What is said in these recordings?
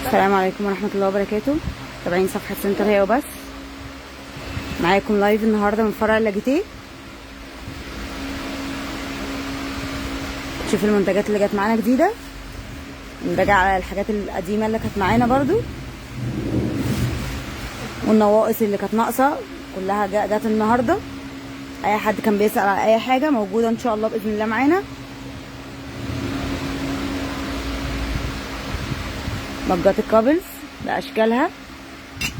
السلام عليكم ورحمة الله وبركاته. تابعين صفحة سنتر هي وبس. معاكم لايف النهارده من فرع اللاجيتيه. شوف المنتجات اللي جت معانا جديدة، نراجع على الحاجات القديمة اللي كانت معانا برضو، والنواقص اللي كانت ناقصة كلها جت النهارده. اي حد كان بيسأل على اي حاجة موجودة ان شاء الله بإذن الله معانا. مجات الكابلز باشكالها،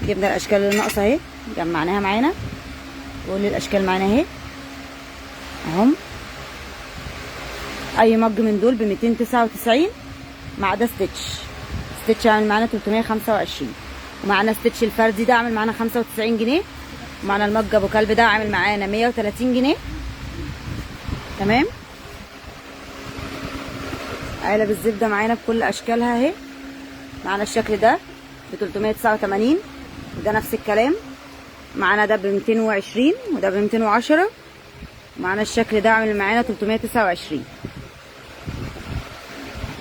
جبنا الاشكال اللي ناقصه اهي جمعناها معانا، كل الاشكال معانا اهي اهم. اي مج من دول ب 299 مع ده ستيتش عامل معانا 325، ومعانا ستيتش الفردي ده عامل معانا 95 جنيه، ومعانا المج ابو كلب ده عامل معانا 130 جنيه. تمام. علب الزبده معانا بكل اشكالها اهي. معانا الشكل ده ب 389، وده نفس الكلام. معانا ده ب 220 وده ب 210، ومعانا الشكل ده عامل معانا 329.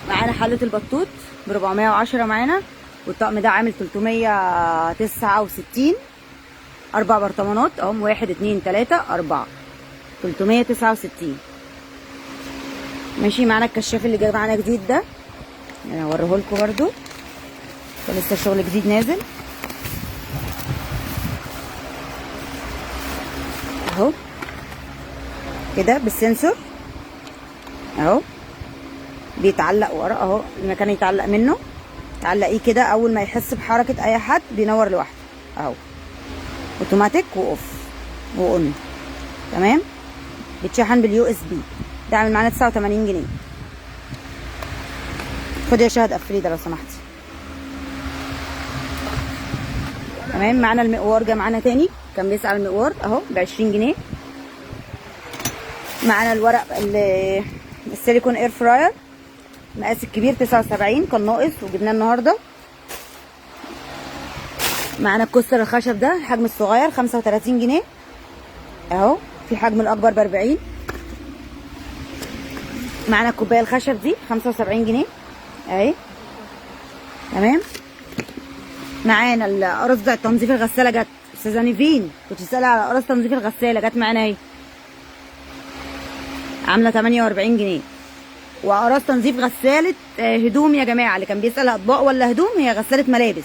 معانا حلة البطوط ب 410 معانا، والطقم ده عامل 369. 4 برطمانات اهم، 1 2 3 4 369. ماشي. معانا الكشاف اللي جاي معانا جديد ده، انا هوريه لكم برده، ده لسه شغل جديد نازل اهو كده بالسنسور اهو، بيتعلق ورا اهو المكان يتعلق منه، تعلقيه كده اول ما يحس بحركه اي حد بينور لوحده اهو، اوتوماتيك واوف واون. تمام. بيتشحن باليو اس بي. ده عامل معانا 89 جنيه. خدي يا شهد قفلي ده لو سمحتي. تمام. معانا المقوار جه معانا تاني، كان بيسأل على المقوار اهو ب 20 جنيه. معانا الورق السيليكون اير فراير مقاس الكبير 79، كان ناقص وجبناه النهارده. معانا الكوستر الخشب ده الحجم الصغير 35 جنيه اهو، في الحجم الاكبر ب 40. معانا الكوبايه الخشب دي 75 جنيه اهي. تمام. معانا القرص بتاع تنظيف الغساله جت، استاذه نيفين كنت بتسالي على قرص تنظيف الغساله، جت معانا اهي عامله 48 جنيه. وقراص تنظيف غساله هدوم يا جماعه، اللي كان بيسال اطباق ولا هدوم، هي غساله ملابس.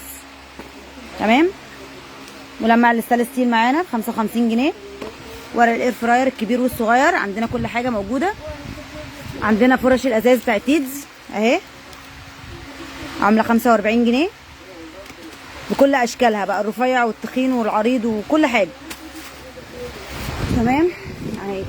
تمام. ملمع الستانلس ستيل معانا ب 55 جنيه. ورق الاير فراير الكبير والصغير، عندنا كل حاجه موجوده. عندنا فرش الازاز بتاعت تيدز اهي عامله 45 جنيه بكل اشكالها بقى، الرفيع والتخين والعريض وكل حاجه. تمام. اهي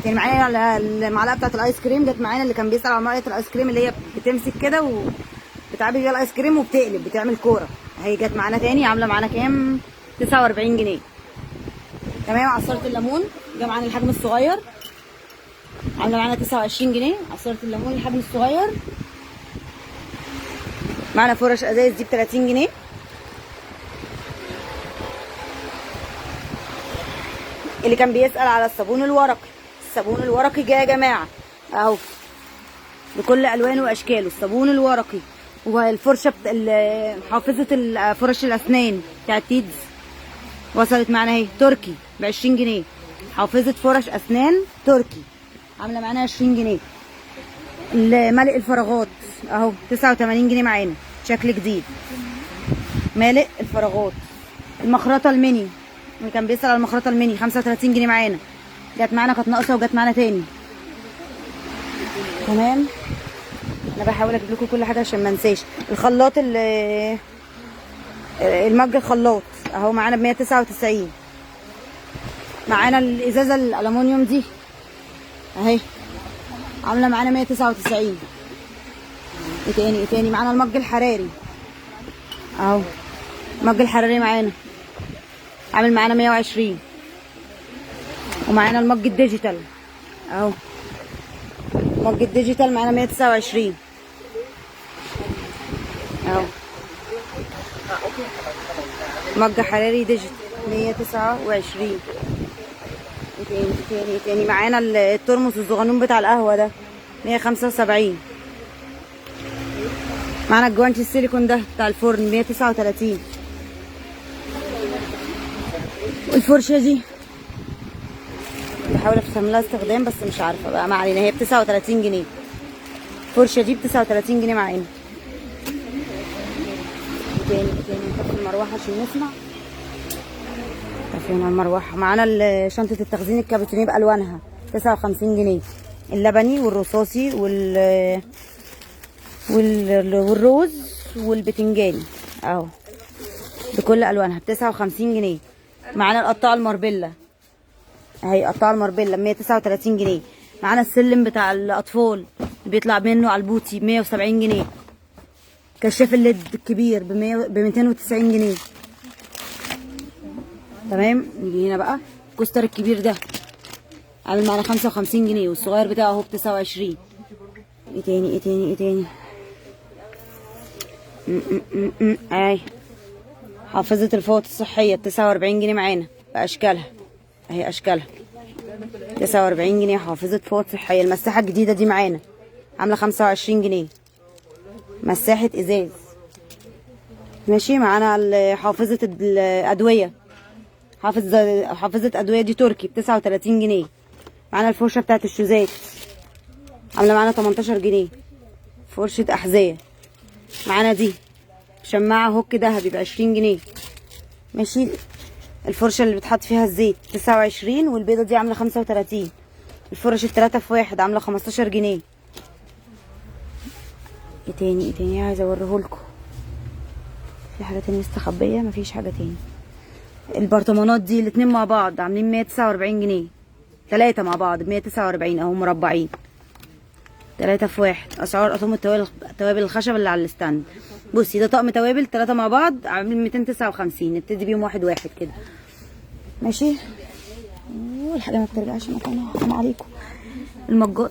تاني معانا المعلقه بتاعت الايس كريم، جت معانا اللي كان بيسال على معلقه الايس كريم اللي هي بتمسك كده وبتعبي بيها الايس كريم وبتقلب بتعمل كوره، اهي جت معانا تاني عامله معانا كام؟ 49 جنيه. تمام. عصاره الليمون جه معانا الحجم الصغير عامله معانا 29 جنيه. عصاره الليمون الحجم الصغير. معانا فرش ازايز دي ب 30 جنيه. اللي كان بيسأل على الصابون الورقي، الصابون الورقي جاي يا جماعه اهو بكل الوانه واشكاله. الصابون الورقي والفرشه حافظه فرش الاسنان بتاعت تيدز وصلت معانا اهي تركي ب 20 جنيه. حافظه فرش اسنان تركي عامله معانا 20 جنيه. ملء الفراغات اهو 89 جنيه معانا، شكل جديد مالئ الفراغات. المخرطه الميني اللي كان بيسأل على المخرطه الميني 35 جنيه معانا، جت معانا كانت ناقصه وجت معانا تاني. تمام. انا بحاول اجيب لكم كل حاجه عشان ما انساش. الخلاط المج الخلاط اهو معانا ب 199. معانا الازازه الالومنيوم دي اهي عامله معانا 199. ايه تاني معانا المج الحراري اهو، المج الحراري معانا عامل معانا 120. ومعانا المج الديجيتال اهو، مج الديجيتال معانا 129 اهو، مج حراري ديجيتال 129. تاني معانا الترمس الصغنون بتاع القهوه ده 175. معانا الجوانتي السيليكون ده بتاع الفرن 139. والفرشه دي بحاول افهم لها استخدام بس مش عارفه بقى، ما علينا، هي ب 39 جنيه. الفرشه دي ب 39 جنيه معانا. تاني نطفي المروحه عشان نسمع. طفينا المروحه. معانا شنطه التخزين الكابتونيه بالوانها 59 جنيه. اللبني والرصاصي والروز والبتنجاني اهو بكل الوانها ب 59 جنيه. معانا القطاعه الماربيلا اهي، قطاعه الماربيلا ب 139 جنيه. معانا السلم بتاع الاطفال بيطلع منه على البوتي ب 170 جنيه. كشاف الليد الكبير ب 290 جنيه. تمام. نيجي هنا بقى الكوستر الكبير ده عامل معانا 55 جنيه، والصغير بتاعه اهو ب 29. ايه تاني اهي حافظة الفوط الصحية ب 49 جنيه معانا بأشكالها اهي، أشكالها 49 جنيه حافظة فوط صحية. المساحة الجديدة دي معانا عاملة 25 جنيه، مساحة إزاز. ماشي. معانا حافظة الأدوية، حافظة أدوية دي تركي ب 39 جنيه. معانا الفرشة بتاعت الشوزات عاملة معانا 18 جنيه. فرشة أحذية. معانا دي شماعة هوك دهبي ب 20 جنيه. ماشي. الفرشة اللي بتحط فيها الزيت 29، والبيضة دي عاملة 35. الفرش التلاتة في واحد عاملة 15 جنيه. ايه تاني عايزة اوريهولكوا. في حاجة تانية مستخبية؟ مفيش حاجة تاني. البرطمانات دي الاتنين مع بعض عاملين 149 جنيه. 3 مع بعض ب 149 اهو مربعين، 3 في واحد. اسعار اطقم توابل الخشب اللي على الستاند. بصي ده طقم توابل 3 مع بعض عاملين 259، نبتدي بيهم واحد واحد كده. ماشي. والحاجه ما بترجعش مكانها، حرام عليكم. المجات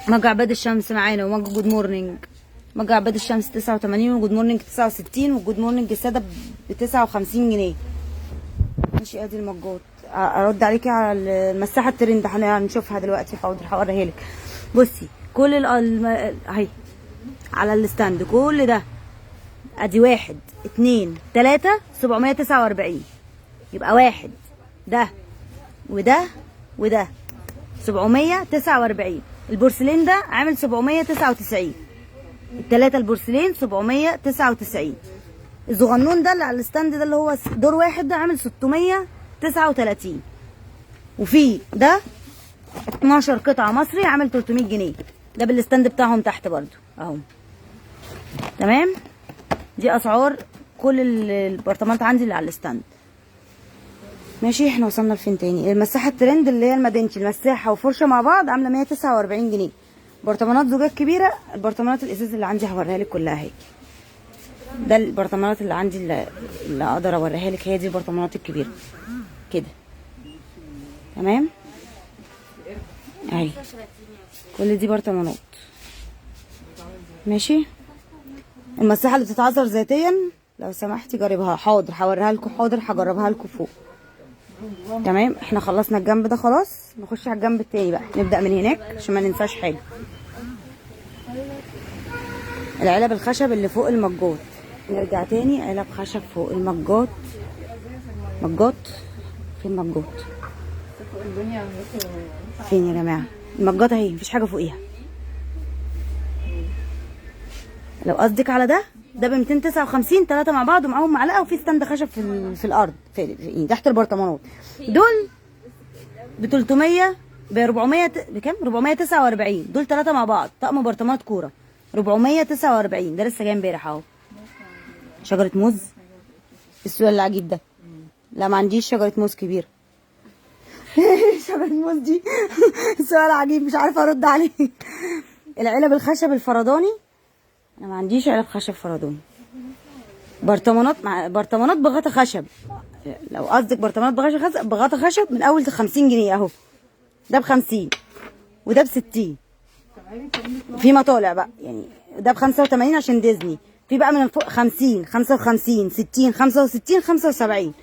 مج عباد الشمس معانا، ومج جود مورنينج. مج عباد الشمس 89، وجود مورنينج 69، وجود مورنينج الساده ب 59 جنيه. ماشي. ادي المجات. ارد عليكي على المساحه الترند هنشوفها دلوقتي. حاضر هوريها لك. بصي كل اهي على الستاند كل ده ادي 1 2 3 749. يبقى 1 ده وده 749. البورسلين ده عامل 799. التلاتة البورسلين 799. الصغنون ده اللي على الستاند ده اللي هو دور واحد ده عامل 639. وفي ده 12 قطعة مصري عامل 300 جنيه. ده بالستاند بتاعهم تحت برضو اهو. تمام. دي اسعار كل البرطمانات عندي اللي على الستاند. ماشي. احنا وصلنا لفين تاني؟ المساحة الترند اللي هي المدنشي، المساحة وفرشة مع بعض عاملة 149 جنيه. برطمانات زجاج كبيرة. البرطمانات الازاز اللي عندي هوريها لك كلها اهي. ده البرطمانات اللي عندي اللي اقدر اوريها لك، هي دي البرطمانات الكبيرة كده. تمام اهي كل دي برطمانات. ماشي. المساحة اللي بتتعذر ذاتيا لو سمحتي جربها. حاضر هوريها لكم، حاضر هجربها لكم فوق. تمام. احنا خلصنا الجنب ده خلاص، نخش على الجنب التاني بقى. نبدأ من هناك عشان ما ننساش حاجة. العلب الخشب اللي فوق المجات. نرجع تاني. علب خشب فوق المجات. مجات فين؟ مجات فين يا جماعة؟ المجات اهي، مفيش حاجة فوقيها. لو قصدك على ده ب 259، 3 مع بعض ومعاهم معلقه، وفي ستاند خشب في الارض في تحت البرطمانات. دول ب 300 ب 400 بكام؟ 449. دول 3 مع بعض طقم برطمانات كوره 449. ده لسه جاي امبارح اهو. شجره موز. السؤال العجيب ده. لا ما عنديش شجره موز كبيره. شجره موز دي سؤال عجيب مش عارفه ارد عليه. العلب الخشب الفرداني. انا ما عنديش علب خشب فرداني. برطمانات بغطا خشب. لو قصدك برطمانات بغطا خشب من اول 50 جنيه اهو. ده ب50 وده ب60. في مطالع بقى يعني. ده ب85 عشان ديزني. في بقى من فوق 50 55 60 65 75.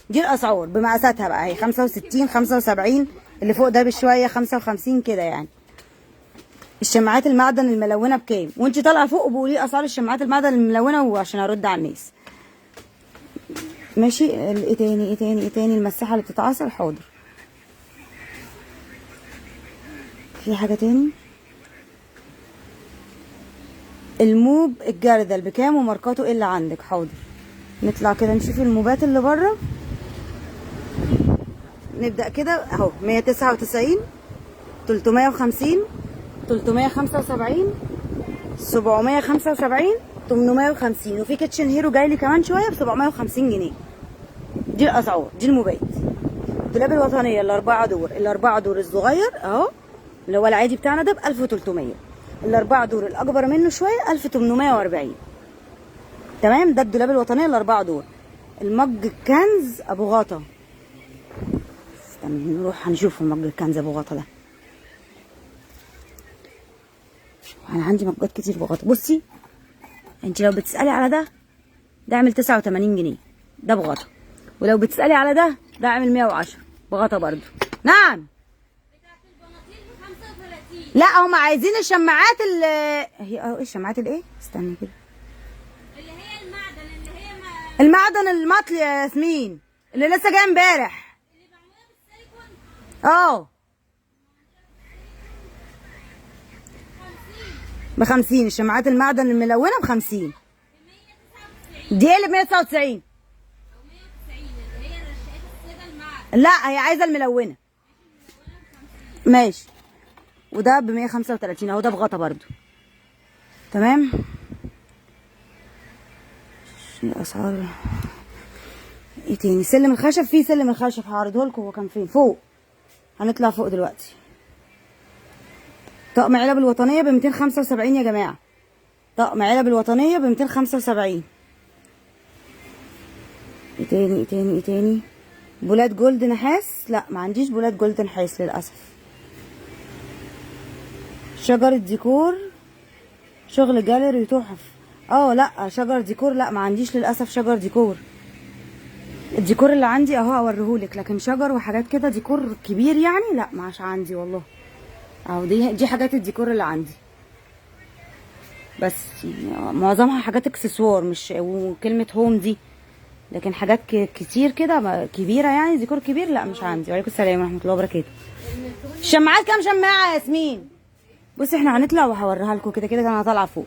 دي الاسعار بمقاساتها بقى اهي. 65 75. اللي فوق ده بشويه 55 كده يعني. الشماعات المعدن الملونه بكام؟ وانت طالعه فوق وبقولي اسعار الشماعات المعدن الملونه وعشان ارد على الناس. ماشي. ايه تاني ايه تاني ايه تاني؟ المساحه اللي بتتعصر، حاضر. في حاجه تاني؟ الموب الجردل بكام وماركاته ايه اللي عندك؟ حاضر. نطلع كده نشوف الموبات اللي بره. نبدا كده اهو 199 350 375 775 850. وفي كيتشن هيرو جاي لي كمان شويه ب 750 جنيه. دي الاسعار، دي الموبايل. دولاب الوطنيه الاربعه دور، الاربعه دور الصغير اهو اللي هو العادي بتاعنا ده ب 1300. الاربعه دور الاكبر منه شويه 1840. تمام. ده الدولاب الوطنيه الاربعه دور. المج الكنز ابو غطا، استنى نروح هنشوف المج الكنز ابو غطا ده. انا عندي مجات كتير بغطا. بصي انت لو بتسالي على ده عامل 89 جنيه ده بغطا، ولو بتسالي على ده عامل 110 بغطا برضو. نعم. بتاعت البناطيل ب 35. لا هم عايزين الشماعات هي ايه الشماعات الايه؟ استني كده. اللي هي المعدن، اللي هي المعدن المطلي يا ياسمين اللي لسه جاي امبارح. اللي معموله بالسيليكون. اه ب 50. الشماعات المعدن الملونه ب 50. دي اللي ب 199 او 190 اللي هي الرشاقات الساده المعدن. لا هي عايزه الملونه. ماشي. وده ب 135 اهو، ده بغطا برضو. تمام. الاسعار ايه تاني؟ سلم الخشب. في سلم الخشب هعرضه لكم. هو كان فين؟ فوق. هنطلع فوق دلوقتي. طقم علب الوطنيه ب 275 يا جماعه. طقم علب الوطنيه ب 275. ايه تاني ايه تاني ايه تاني؟ بولات جولد نحاس. لا ما عنديش بولات جولد نحاس للاسف. شجرة ديكور شغل جاليري تحف. لا شجر ديكور لا ما عنديش للاسف شجر ديكور. الديكور اللي عندي اهو اوريهولك، لكن شجر وحاجات كده ديكور كبير يعني لا مش عندي والله. اهو دي حاجات الديكور اللي عندي بس. معظمها حاجات اكسسوار مش وكلمة هوم دي، لكن حاجات كتير كده كبيرة يعني ديكور كبير لا مش عندي. وعليكم السلام ورحمة الله وبركاته. الشماعات كام شماعة يا ياسمين؟ بصي احنا هنطلع وهوريها لكم كده كده. انا طالعة فوق.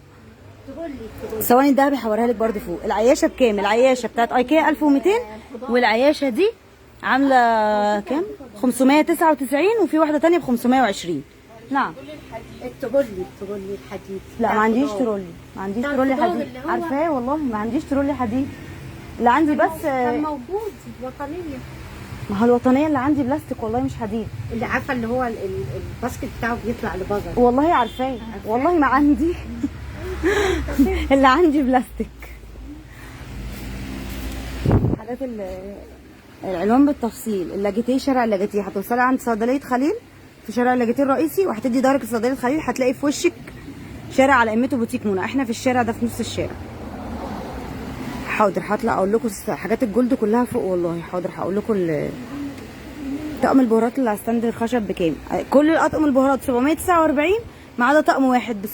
ثواني الدهبي هوريها لك برده فوق. العياشة بكام؟ العياشة بتاعت ايكيا 1200، والعياشة دي عاملة كام؟ 599، وفي واحدة تانية ب 520. نعم. الترولي الحديد. لا ما عنديش ترولي. ما عنديش ترولي حديد. عارفاه والله ما عنديش ترولي حديد. اللي عندي بس كان موجود وطنيه. ما هو الوطنيه اللي عندي بلاستيك والله مش حديد. اللي عارفه اللي هو الباسكت بتاعه بيطلع لبره. والله عارفاه والله ما عندي. اللي عندي بلاستيك. حاجات العلوم بالتفصيل. اللاجيتيه شارع اللاجيتيه. هتوصلي عند صيدليه خليل في شارع اللاجيتيه الرئيسي، وهتدي ظهرك لصيدليه خليل هتلاقي في وشك شارع على قمته بوتيك منى. احنا في الشارع ده في نص الشارع. حاضر هطلع اقول لكم حاجات الجلد كلها فوق والله. حاضر هقول لكم طقم البهارات اللي على ستاند الخشب بكام. كل الاطقم البهارات 749 ما عدا طقم واحد ب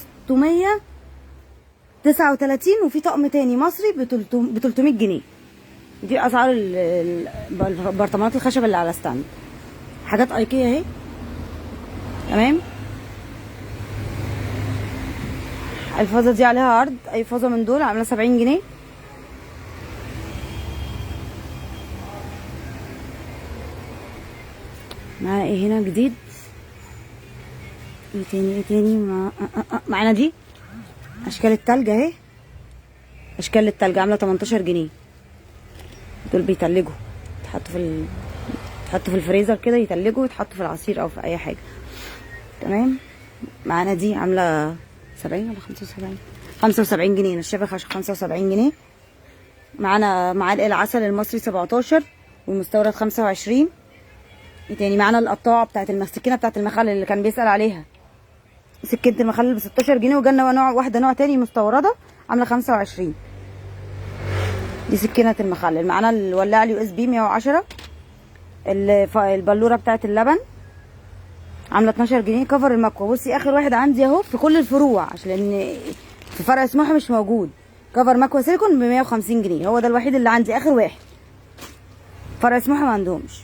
639، وفي طقم تاني مصري ب 300 جنيه. دي اسعار برطمانات الخشب اللي على ستاند. حاجات ايكيا اهي. تمام. الفازه دي عليها عرض. اي فازه من دول عامله 70 جنيه. معانا ايه هنا جديد؟ ايه تاني ايه تاني؟ معانا دي اشكال التلج اهي. اشكال التلج عامله 18 جنيه. دول بيتلجوا، تحطوا في الفريزر كده يتلجوا ويتحطوا في العصير او في اي حاجه. تمام. معانا دي عامله 70 ولا 75؟ 75 جنيه. نشافه خشب 75 جنيه. معانا معالق العسل المصري 17 والمستورد 25. ايه تاني؟ معانا القطاعه بتاعت السكينه بتاعت المخلل اللي كان بيسال عليها. سكينه المخلل ب 16 جنيه، وجالنا واحده نوع تاني مستورده عامله 25. دي سكينه المخلل. معانا الولاعه اليو اس بي 110. البلوره بتاعت اللبن عامله 12 جنيه كفر المكوى. بصي اخر واحد عندي اهو في كل الفروع، عشان في فرع سموحه مش موجود. كفر مكوى سيليكون ب 150 جنيه، هو ده الوحيد اللي عندي اخر واحد. فرع سموحه ما عندهمش.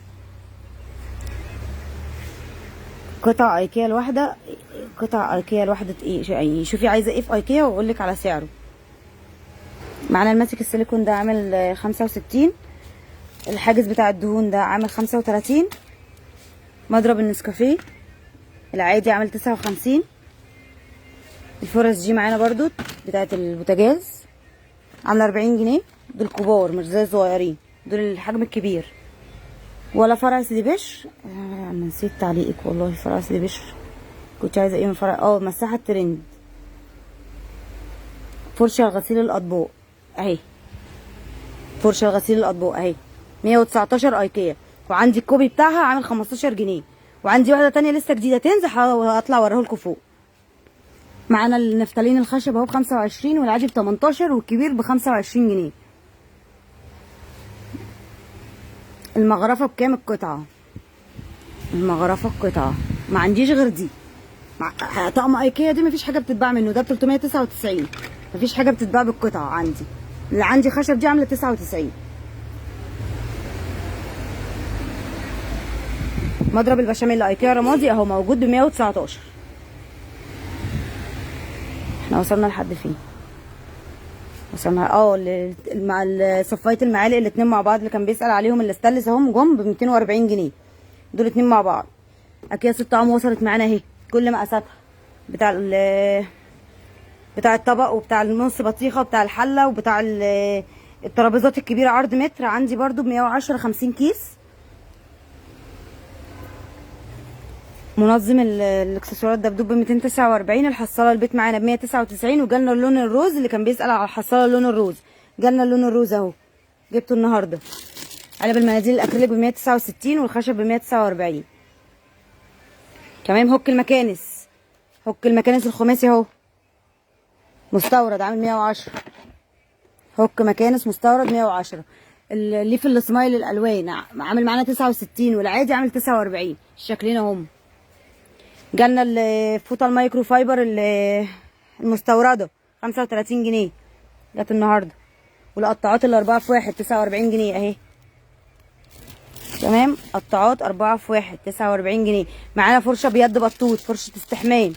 قطع ايكيا الواحده، قطع ايكيا الواحده ايه، شوفي عايزه ايه في ايكيا واقول لك على سعره. معانا الماسك السيليكون ده عامل 65، الحاجز بتاع الدهون ده عامل 35، مضرب النسكافيه العادي عامل 59، الفرص دي معانا برضو بتاعت البوتاجاز عامله 40 جنيه. دول كبار مش زي الصغيرين، دول الحجم الكبير. ولا فرع سيدي بشر، نسيت تعليقك والله. فرع سيدي بشر كنت عايزه ايه من فرع مساحه الترند. فرشه غسيل الاطباق اهي، فرشه غسيل الاطباق اهي 119 ايكيا، وعندي الكوبي بتاعها عامل 15 جنيه، وعندي واحده تانية لسه جديده تنزل هطلع اوريهولكوا فوق. معانا النفتالين الخشب اهو ب25، والعادي ب18، والكبير ب25 جنيه. المغرفه بكام القطعه؟ المغرفه القطعه ما عنديش غير دي. طقم ايكيا دي مفيش حاجه بتتباع منه، ده ب 399، مفيش حاجه بتتباع بالقطعه عندي. اللي عندي خشب دي عامله 99. مضرب البشاميل ايكيا رمادي اهو موجود ب 119. احنا وصلنا لحد فين؟ وصلنا مع صفايه المعالق الاتنين مع بعض اللي كان بيسأل عليهم الاستانلس اهم جم ب 240 جنيه، دول اتنين مع بعض. اكياس الطعام وصلت معانا اهي كل مقاساتها، بتاع الطبق وبتاع النص بطيخه وبتاع الحله وبتاع الترابيزات الكبيره عرض متر عندي برضو ب 110 50 كيس. منظم الاكسسوارات ده بدوب ب 249. الحصاله البيت معانا ب 199، وجالنا اللون الروز اللي كان بيسأل على الحصاله اللون الروز، جالنا اللون الروز اهو جبته النهارده. علب المناديل الاكريليك ب 169، والخشب ب 149. كمان هوك المكانس الخماسي اهو مستورد عامل 110. هوك مكانس مستورد 110. الليف السمايل الالوان عامل معانا 69، والعادي عامل 49. الشكلين اهم. جالنا الفوطه المايكرو فايبر المستورده 35 جنيه جت النهارده. والقطاعات الاربعه في واحد 49 جنيه اهي. تمام، قطاعات 4 في 1 49 جنيه. معانا فرشه بيد بطوط، فرشه استحمام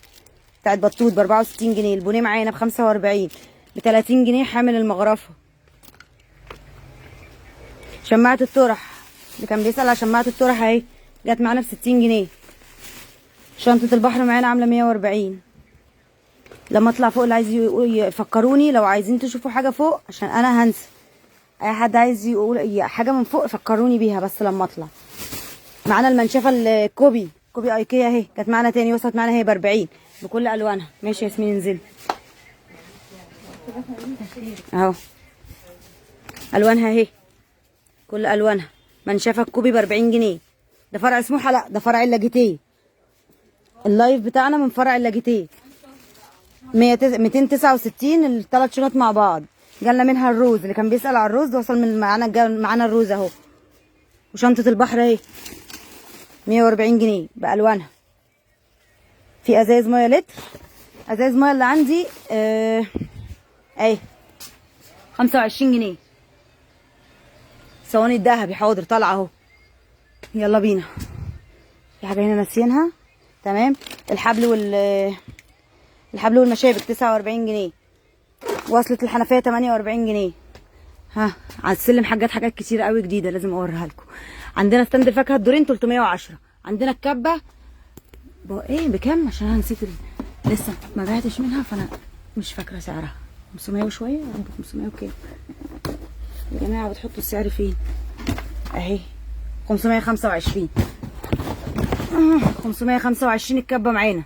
بتاعت بطوط ب 64 جنيه. البونيه معانا ب 45 ب 30 جنيه حامل المغرفه. شماعه الطرح اللي كان بيسأل على شماعه الطرح اهي جت معانا ب 60 جنيه. شنطه البحر معانا عامله 140. لما اطلع فوق اللي عايز يفكروني لو عايزين تشوفوا حاجه فوق عشان انا هنسى. اي حد عايز يقول حاجه من فوق فكروني بيها بس لما اطلع. معانا المنشفه الكوبي ايكيا اهي كانت معانا تاني، وصلت معانا اهي ب 40 بكل الوانها. ماشي يا ياسمين انزلي اهو الوانها اهي كل الوانها. منشفه الكوبي ب 40 جنيه. ده فرع سموحه، لا ده فرع اللاجيتيه. اللايف بتاعنا من فرع اللاجيتيه 269 الثلاث شنط مع بعض. جالنا منها الروز اللي كان بيسأل على الروز، وصل من معانا الروز اهو. وشنطه البحر اهي 140 جنيه بالوانها. في ازايز ميه لتر، ازايز ميه اللي عندي اهي 25 جنيه. صواني الذهبي حاضر طالعه اهو. يلا بينا. في حاجه هنا ناسيينها. تمام، الحبل والمشابك 49 جنيه. وصلة الحنفيه 48 جنيه. ها على السلم حاجات كتير قوي جديده لازم اوريها لكم. عندنا ستاند الفاكهه الدورين 310. عندنا الكبه بكام عشان انا نسيت لسه ما بعتش منها فانا مش فاكره سعرها. 500 وشويه يا رب. 500 وكام يا جماعه؟ بتحطوا السعر فين؟ اهي 525. 525 الكبه معانا.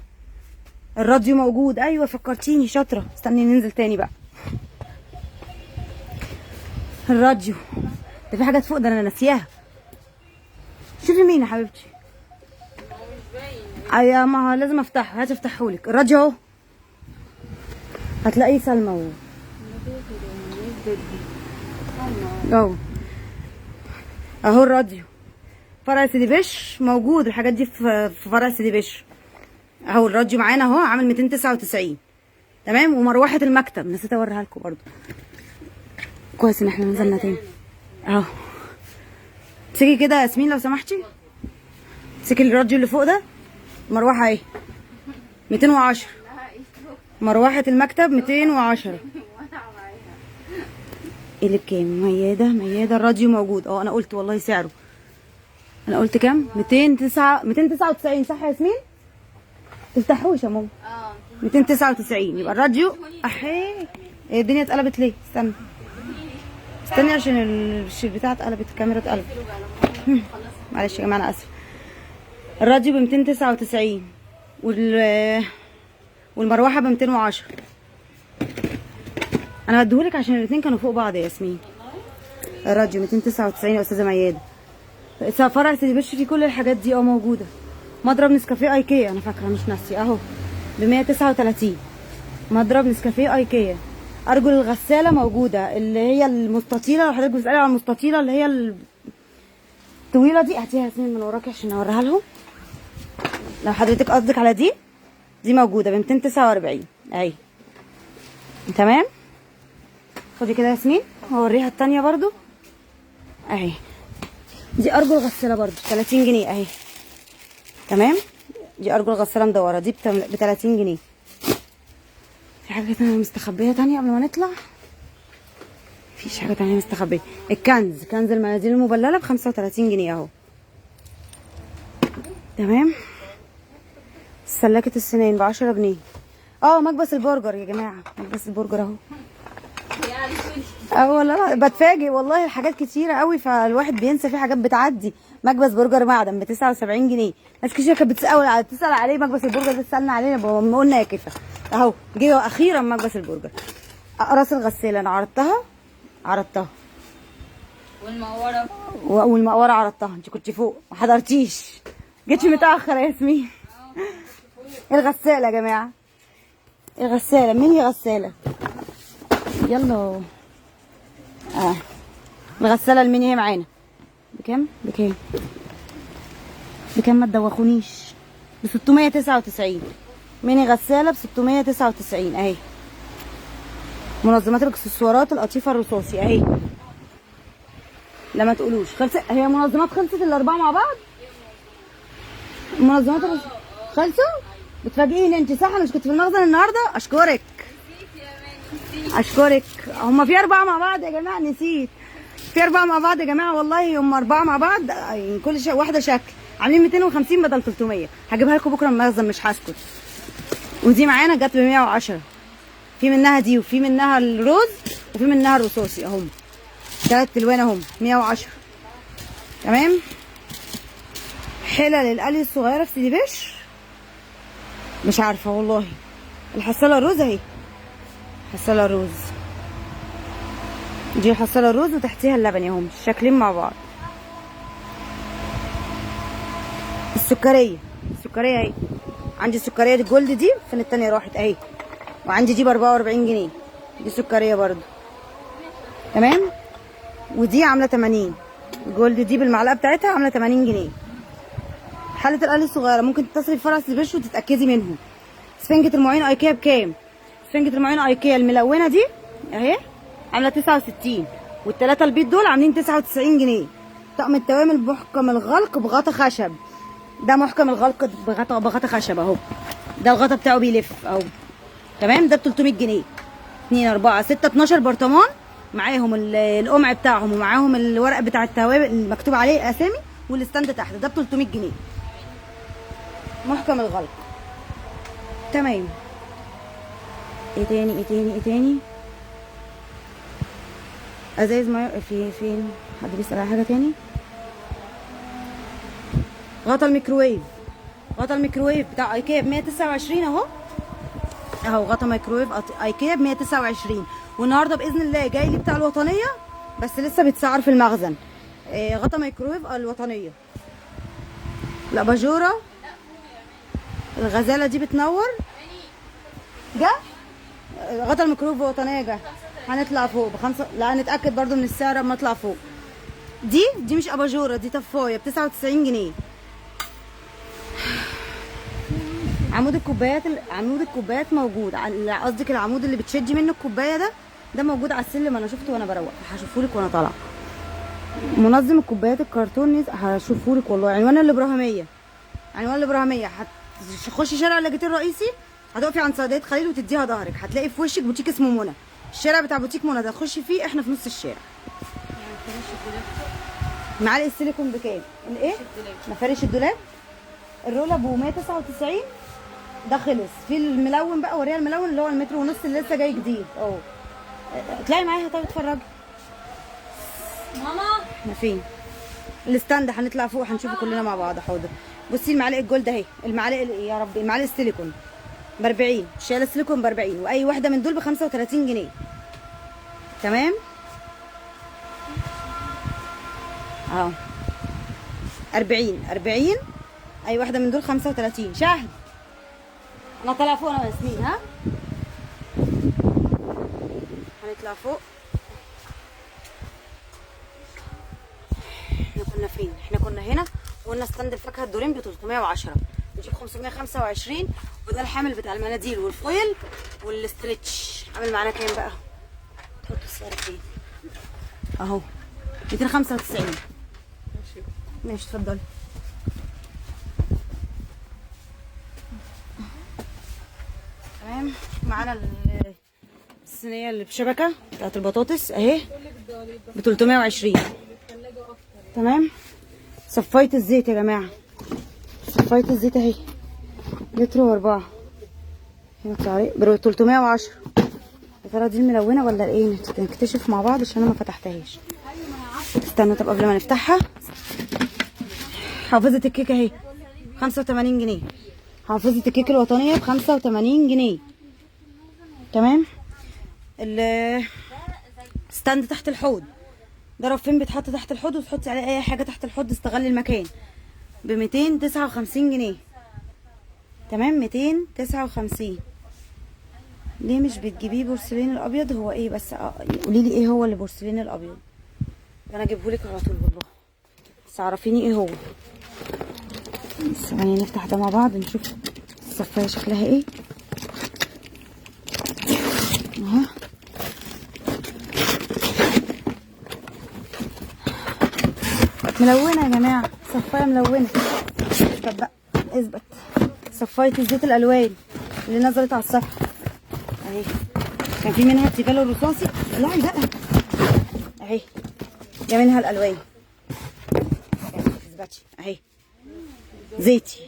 الراديو موجود، ايوه فكرتيني شاطره. استني ننزل تاني بقى. الراديو ده في حاجات فوق ده انا ناسياها. شوفي مين يا حبيبتي. ايوه ما لازم افتحه. هاتي افتحهولك. الراديو اهو هتلاقيه سلمى اهو الراديو. فرع سيدي بشر موجود الحاجات دي في فرع سيدي بشر. اهو الراديو معانا اهو عامل 299. تمام. ومروحه المكتب نسيت اوريها لكم برضو، كويس ان احنا نزلنا تاني اهو. امسكي كده يا ياسمين لو سمحتي، امسكي الراديو اللي فوق ده. مروحه اهي 210، مروحه المكتب 210. ايه اللي بكام؟ مياده الراديو موجود. انا قلت والله سعره، انا قلت كام؟ 299 صح يا ياسمين؟ تفتحوش يا ماما. 299 يبقى الراديو. احي الدنيا اتقلبت ليه؟ استني عشان البتاعه اتقلبت، الكاميرا اتقلبت. معلش يا جماعه انا اسف. الراديو ب 299 والمروحه ب 210. انا هديهولك عشان الاثنين كانوا فوق بعض يا ياسمين. الراديو 299 يا استاذه مياده. فرع سيدي بشر فيه كل الحاجات دي موجوده. مضرب نسكافيه ايكيا انا فاكره مش ناسيه اهو ب 139. مضرب نسكافيه ايكيا. ارجل الغساله موجوده اللي هي المستطيله، لو حضرتك بتسالي على المستطيله اللي هي الطويله دي هاتيها يا ياسمين من وراكي عشان اوريها لهم. لو حضرتك قصدك على دي موجوده ب 249 اهي. تمام. خدي كده يا ياسمين هوريها التانيه برضو اهي. دي ارجل غساله برضو 30 جنيه اهي. تمام. دي ارجل غساله مدوره دي ب 30 جنيه. في حاجه تانية مستخبيه تانية قبل ما نطلع؟ مفيش حاجه تانية مستخبيه. كنز المناديل المبلله ب 35 جنيه اهو. تمام. سلاكه السنان ب 10 جنيه. مكبس البرجر يا جماعه، مكبس البرجر اهو. والله بتفاجئ والله، الحاجات كتيره قوي فالواحد بينسى، في حاجات بتعدي. مكبس برجر معدن ب 79 جنيه. ناس كتير كانت بتسال عليه مكبس البرجر ده، سالنا عليه ما قلنا يا كيفه اهو. جه اخيرا مكبس البرجر. اقراص الغساله انا عرضتها. والمقوره عرضتها. انت كنت فوق ما حضرتيش، جيتي متاخر يا ياسمين. الغساله يا جماعه، الغساله ميني غساله يلا. الغساله الميني هي معانا بكام ما تدوخونيش. ب 699. ميني غساله ب 699 اهي. منظمات الاكسسوارات القطيفه الرصاصي اهي. لما تقولوش هي منظمات خلصت الاربعه مع بعض. المنظمات خلصوا. بتفاجئيني انت صح؟ انا مش كنت في المخزن النهارده. اشكرك. هما في 4 مع بعض يا جماعه، نسيت. في 4 مع بعض يا جماعه والله، هم 4 مع بعض يعني كل واحده شكل، عاملين 250 بدل 300. هجيبها لكم بكره من المخزن مش هسكت. ودي معانا جت ب 110. في منها دي وفي منها الروز وفي منها الرصاصي اهم. 3 الوان اهم 110. تمام. حلل القلي الصغيره في سيدي بشر مش عارفه والله. الحصاله الروز اهي، حصاله الروز دي الحصاله الروز وتحتيها اللبني اهم شكلين مع بعض. السكريه اهي. عندي السكريه الجولد دي فين التانيه راحت اهي. وعندي دي ب 44 جنيه. دي سكريه برضو. تمام. ودي عامله 80. الجولد دي بالمعلقه بتاعتها عامله 80 جنيه. حله القلي الصغيره ممكن تتصلي بفرع سيدي بشر وتتاكدي منهم. سفنجه المواعين ايكيا بكام؟ سفنجه المواعين ايكيا الملونه دي اهي عامله 69. والثلاثه البيض دول عاملين 99 جنيه. طقم التوامل محكم الغلق بغطا خشب. ده محكم الغلق بغطا خشب اهو. ده الغطا بتاعه بيلف اهو. تمام. ده ب 300 جنيه. 2 4 6 12 برطمان معاهم القمع بتاعهم ومعاهم الورق بتاع التوابل اللي مكتوب عليه الاسامي والستاند تحت. ده ب 300 جنيه محكم الغلق. تمام. ايه تاني ازايز ميه فين؟ حد بيسأل على حاجه تاني؟ غطا الميكروويف بتاع ايكيا ب 129 اهو. غطا ميكروويف ايكيا ب 129. والنهارده باذن الله جاي لي بتاع الوطنيه بس لسه بيتسعر في المخزن. غطا ميكروويف الوطنيه. لا باجوره الغزاله دي بتنور. غطا الميكروويف الوطنيه هنطلع فوق ب5. لا نتاكد برضو من السعر اما نطلع فوق. دي مش اباجوره، دي طفايه ب 99 جنيه. عمود الكوبايات موجود قصدك العمود اللي بتشدي منه الكوبايه ده موجود على السلم، انا شفته وانا بروق، هشوفهولك وانا طالعه. منظم الكوبايات الكرتون هشوفهولك والله. عنوان الابراهيميه هتخشي شارع اللاجئين الرئيسي، هتقفي عند صيدليه خليل وتديها ظهرك، هتلاقي في وشك بوتيك اسمه منى. الشارع بتاع بوتيك منى ده تخشي فيه، احنا في نص الشارع. معالق السيليكون بكام؟ الايه؟ مفارش الدولاب الرول ابو 199 ده خلص. في الملون بقى، وريها الملون اللي هو المتر ونص اللي لسه جاي جديد اهو. اطلعي معايا طيب اتفرجي. ماما احنا فين؟ الستاند هنطلع فوق هنشوفه كلنا مع بعض. حاضر. بصي المعالق الجولد اهي، المعالق يا ربي المعالق السيليكون ب 40، شايله السيليكون ب 40، واي واحده من دول ب 35 جنيه. تمام اهو 40 اي واحده من دول 35. شهد انا طالعه فوق انا وياسمين. ها هنطلع فوق. احنا كنا فين؟ احنا كنا هنا وقلنا ستاند الفاكهه الدورين ب 310 نجيب 525، وده الحامل بتاع المناديل والفويل والاسترتش. عامل معانا كام بقى؟ تحط السعر فين؟ اهو 295. ماشي اتفضلي. تمام. معانا الصينيه اللي بشبكه بتاعت البطاطس اهي ب 320. تمام. صفايه الزيت يا جماعه، صفايه الزيت اهي لتر و4 هنا ب 310. يا ترى دي الملونه ولا ايه؟ نكتشف مع بعض عشان انا ما فتحتهاش. استنوا طب قبل ما نفتحها. حافظه الكيكه اهي 85 جنيه. حافظه الكيكه الوطنيه ب 85 جنيه. تمام. الستاند تحت الحوض ده رفين بيتحط تحت الحوض وتحطي عليه اي حاجه تحت الحوض، استغلي المكان، ب 259 جنيه. تمام 259. ليه مش بتجيبيه بورسلين الابيض؟ هو ايه بس قولي لي ايه هو اللي بورسلين الابيض؟ انا اجيبهولك على طول والله، بس عرفيني ايه هو. ثواني نفتح ده مع بعض نشوف الصفايه شكلها ايه. اهو ملونه يا جماعه، صفايه ملونه. طب بقى اثبت. صفايه الزيت الالوان اللي نزلت على الصفحه اهي، كان في منها التيفال الرصاصي، طلعي بقى اهي، جا منها الالوان. اثبتي اهي زيتي.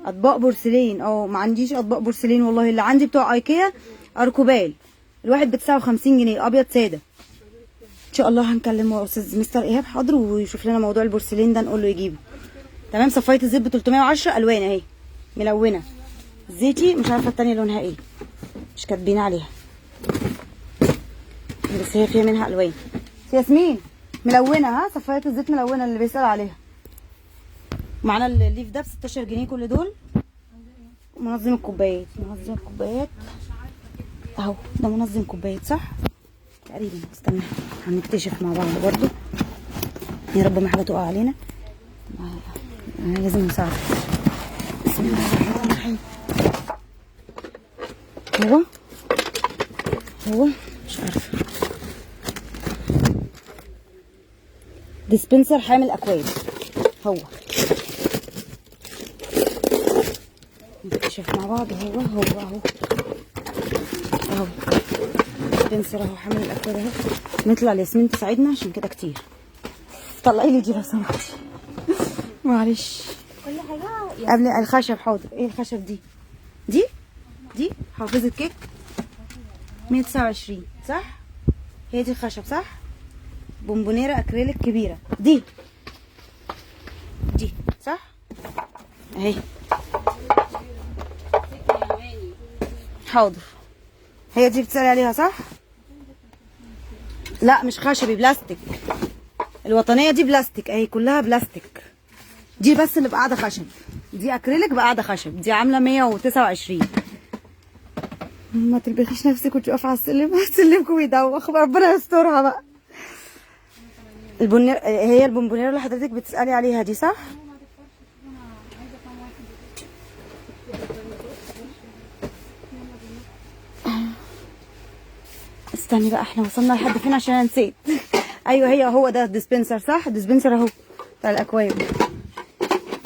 اطباق بورسلين ما عنديش اطباق بورسلين والله، اللي عندي بتوع ايكيا اركوبال، الواحد ب 59 جنيه ابيض ساده. ان شاء الله هنكلم استاذ مستر ايهاب حاضر ويشوف لنا موضوع البورسلين ده نقول له يجيبه. تمام. صفايه الزيت ب 310 الوان اهي ملونه. زيتي مش عارفه التانيه لونها ايه، مش كاتبين عليها، بس هي فيها منها الوان. ياسمين ملونه. ها صفايه الزيت ملونه اللي بيسال عليها. معانا الليف ده ب 16 جنيه كل دول. منظم الكوبايات اهو، ده منظم كوبايات صح تقريبا. استنى هنكتشف مع بعض برضو، يا رب ما حاجه تقع علينا. لازم نساعد. بسم الله الرحمن الرحيم. هو مش عارفه. ديسبنسر حامل اكواب هو. نكتشف مع بعض. هو اهو ديسبنسر اهو حامل الاكواب اهو. نطلع لياسمين تساعدنا عشان كده كتير. طلعي لي دي لو سمحتي معلش. كل حاجه قبل الخشب حاضر. ايه الخشب دي حافظه كيك 129 صح؟ هي دي الخشب صح؟ بونبونيره اكريليك كبيره دي صح؟ اهي حاضر. هي دي بتسألي عليها صح؟ لا مش خشبي، بلاستيك. الوطنيه دي بلاستيك اهي، كلها بلاستيك. دي بس اللي بقاعده خشب، دي اكريليك بقاعده خشب. دي عامله 129. ما تلبخيش نفسك وانت واقفه على السلم، سلمكم يدوخ ربنا يسترها بقى. هي البونبونيره اللي حضرتك بتسالي عليها دي صح؟ استني بقى، احنا وصلنا لحد فين عشان انا نسيت. ايوه هو ده الديسبنسر، صح؟ الديسبنسر اهو بتاع الاكواب.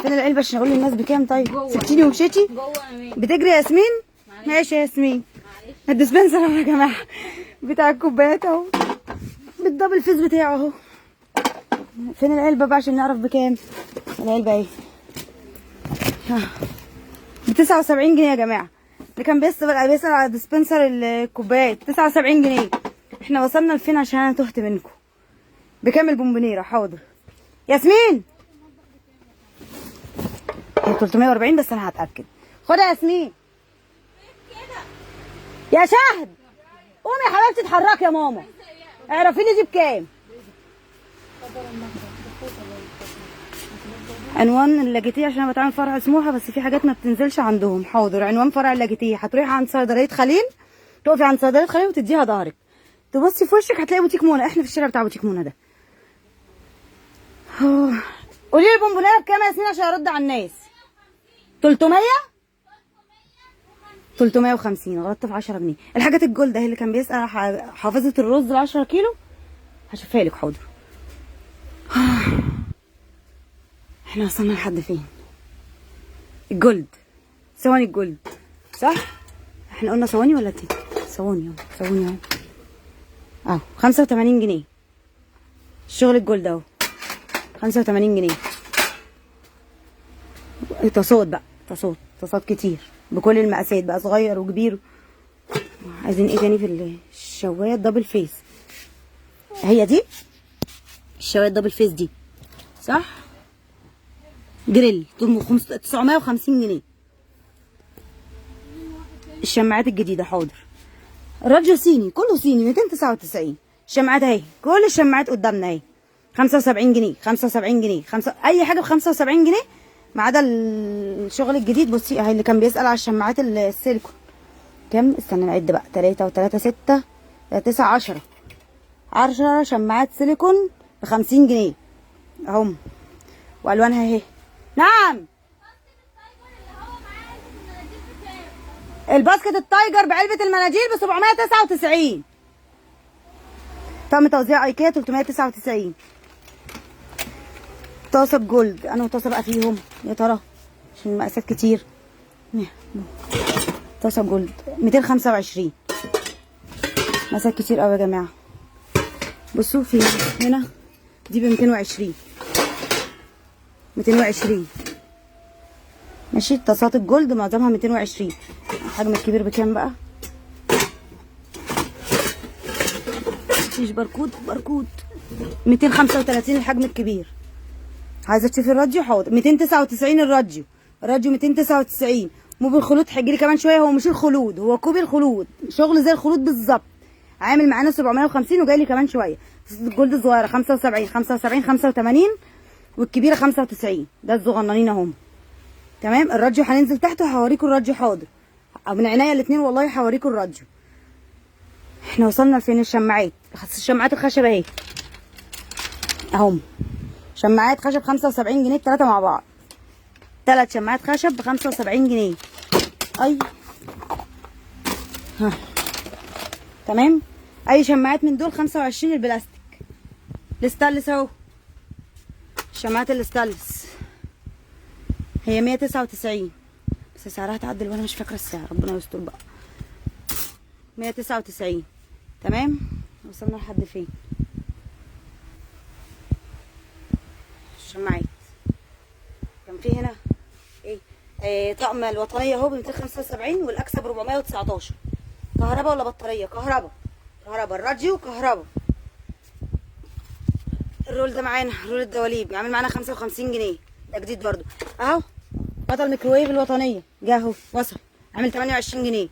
فين العلبه عشان اقول للناس بكام؟ طيب سبتيني ومشيتي جوه امان. بتجري يا ياسمين. ماشي يا ياسمين. الديسبنسر اهو يا جماعه بتاع الكوبايات اهو بالدبل فيس بتاعه اهو. فين العلبه بقى عشان نعرف بكام؟ العلبه اهي ب 79 جنيه يا جماعه. اللي كان بيسأل على ديسبنسر الكوبايات 79 جنيه. احنا وصلنا لفين عشان انا تهت منكم؟ بكام البونبونيره؟ حاضر ياسمين. هي 340 بس انا هتاكد. خد يا ياسمين. يا شهد قومي يا حبيبتي اتحركي يا ماما. اعرفي لي دي بكام؟ عنوان اللاجيتيه عشان انا بتعامل فرع سموحه بس في حاجات ما بتنزلش عندهم. حاضر. عنوان فرع اللاجيتيه، هتروحي عند صيدليه خليل، تقفي عند صيدليه خليل وتديها ظهرك، تبصي في وشك هتلاقي بوتيك منى. احنا في الشارع بتاع بوتيك منى ده. قولي لي البونبونيره بكام يا ياسمين عشان ارد على الناس؟ 300 350 غلطت في 10 جنيه. الحاجات الجولد اهي اللي كان بيسأل حافظه الرز ال 10 كيلو هشوفها لك. حاضر. احنا وصلنا لحد فين؟ الجولد، ثواني الجولد صح؟ احنا قلنا ثواني ولا تيجي؟ ثواني اهو، ثواني اهو 85 جنيه الشغل الجولد اهو 85 جنيه. طاسات بقى، طاسات كتير بكل المقاسات بقى، صغير وكبير. عايزين ايه تاني في الشوايه؟ دبل فيس، هي دي الشوايه دبل فيس دي صح؟ جريل 950 جنيه. الشماعات الجديده حاضر. الراديو صيني كله صيني 299. الشماعات اهي، كل الشماعات قدامنا اهي 75 جنيه 75 جنيه اي حاجه ب 75 جنيه ما عدا الشغل الجديد. بصي اهي اللي كان بيسأل على الشماعات السيليكون كام؟ استنى نعد بقى. 3 و3 6 9 10 شماعات سيليكون ب 50 جنيه اهم، والوانها اهي. نعم الباسكت التايجر بعلبة المناديل ب 799. طقم توزيع ايكيا 399. طاسة جولد انا طاسة بقى فيهم يا ترى عشان المقاسات كتير. طاسة جولد 225. مقاسات كتير قوي يا جماعة. بصوا في هنا دي ب 220 ماشي. طاسات الجولد معظمها 220. الحجم الكبير بكام بقى؟ مفيش باركود 235 الحجم الكبير. عايزه تشوفي الراديو؟ حاضر 299 الراديو 299. موب الخلود هيجيلي كمان شويه. هو مش الخلود، هو كوب الخلود، شغل زي الخلود بالظبط. عامل معانا 750 وجاي لي كمان شويه. الجولد الصغيره 75 85 والكبيره 95. ده الصغننين اهم تمام. الراديو هننزل تحت وهوريكم الراديو. حاضر من عينيا الاثنين والله هوريكم الراديو. احنا وصلنا لفين؟ الشماعات الخشب اهي اهم. شماعات خشب 75 جنيه التلاته مع بعض. 3 شماعات خشب ب 75 جنيه. اي تمام. اي شماعات من دول 25 البلاستيك. الستانلس اهو. الشماعات الستانلس هي 199 بس سعرها اتعدل وانا مش فاكره السعر، ربنا يستر بقى. 199 تمام. وصلنا لحد فين؟ الشماعات كان في هنا ايه؟ طقم الوطنيه اهو ب 275 والاكسب ب 419. كهرباء ولا بطاريه؟ كهرباء. الراديو كهرباء. الرول ده معانا، رول الدواليب عامل معانا 55 جنيه. ده جديد برضو اهو. غطا الميكروويف الوطنيه جه اهو وصل عامل 28 جنيه.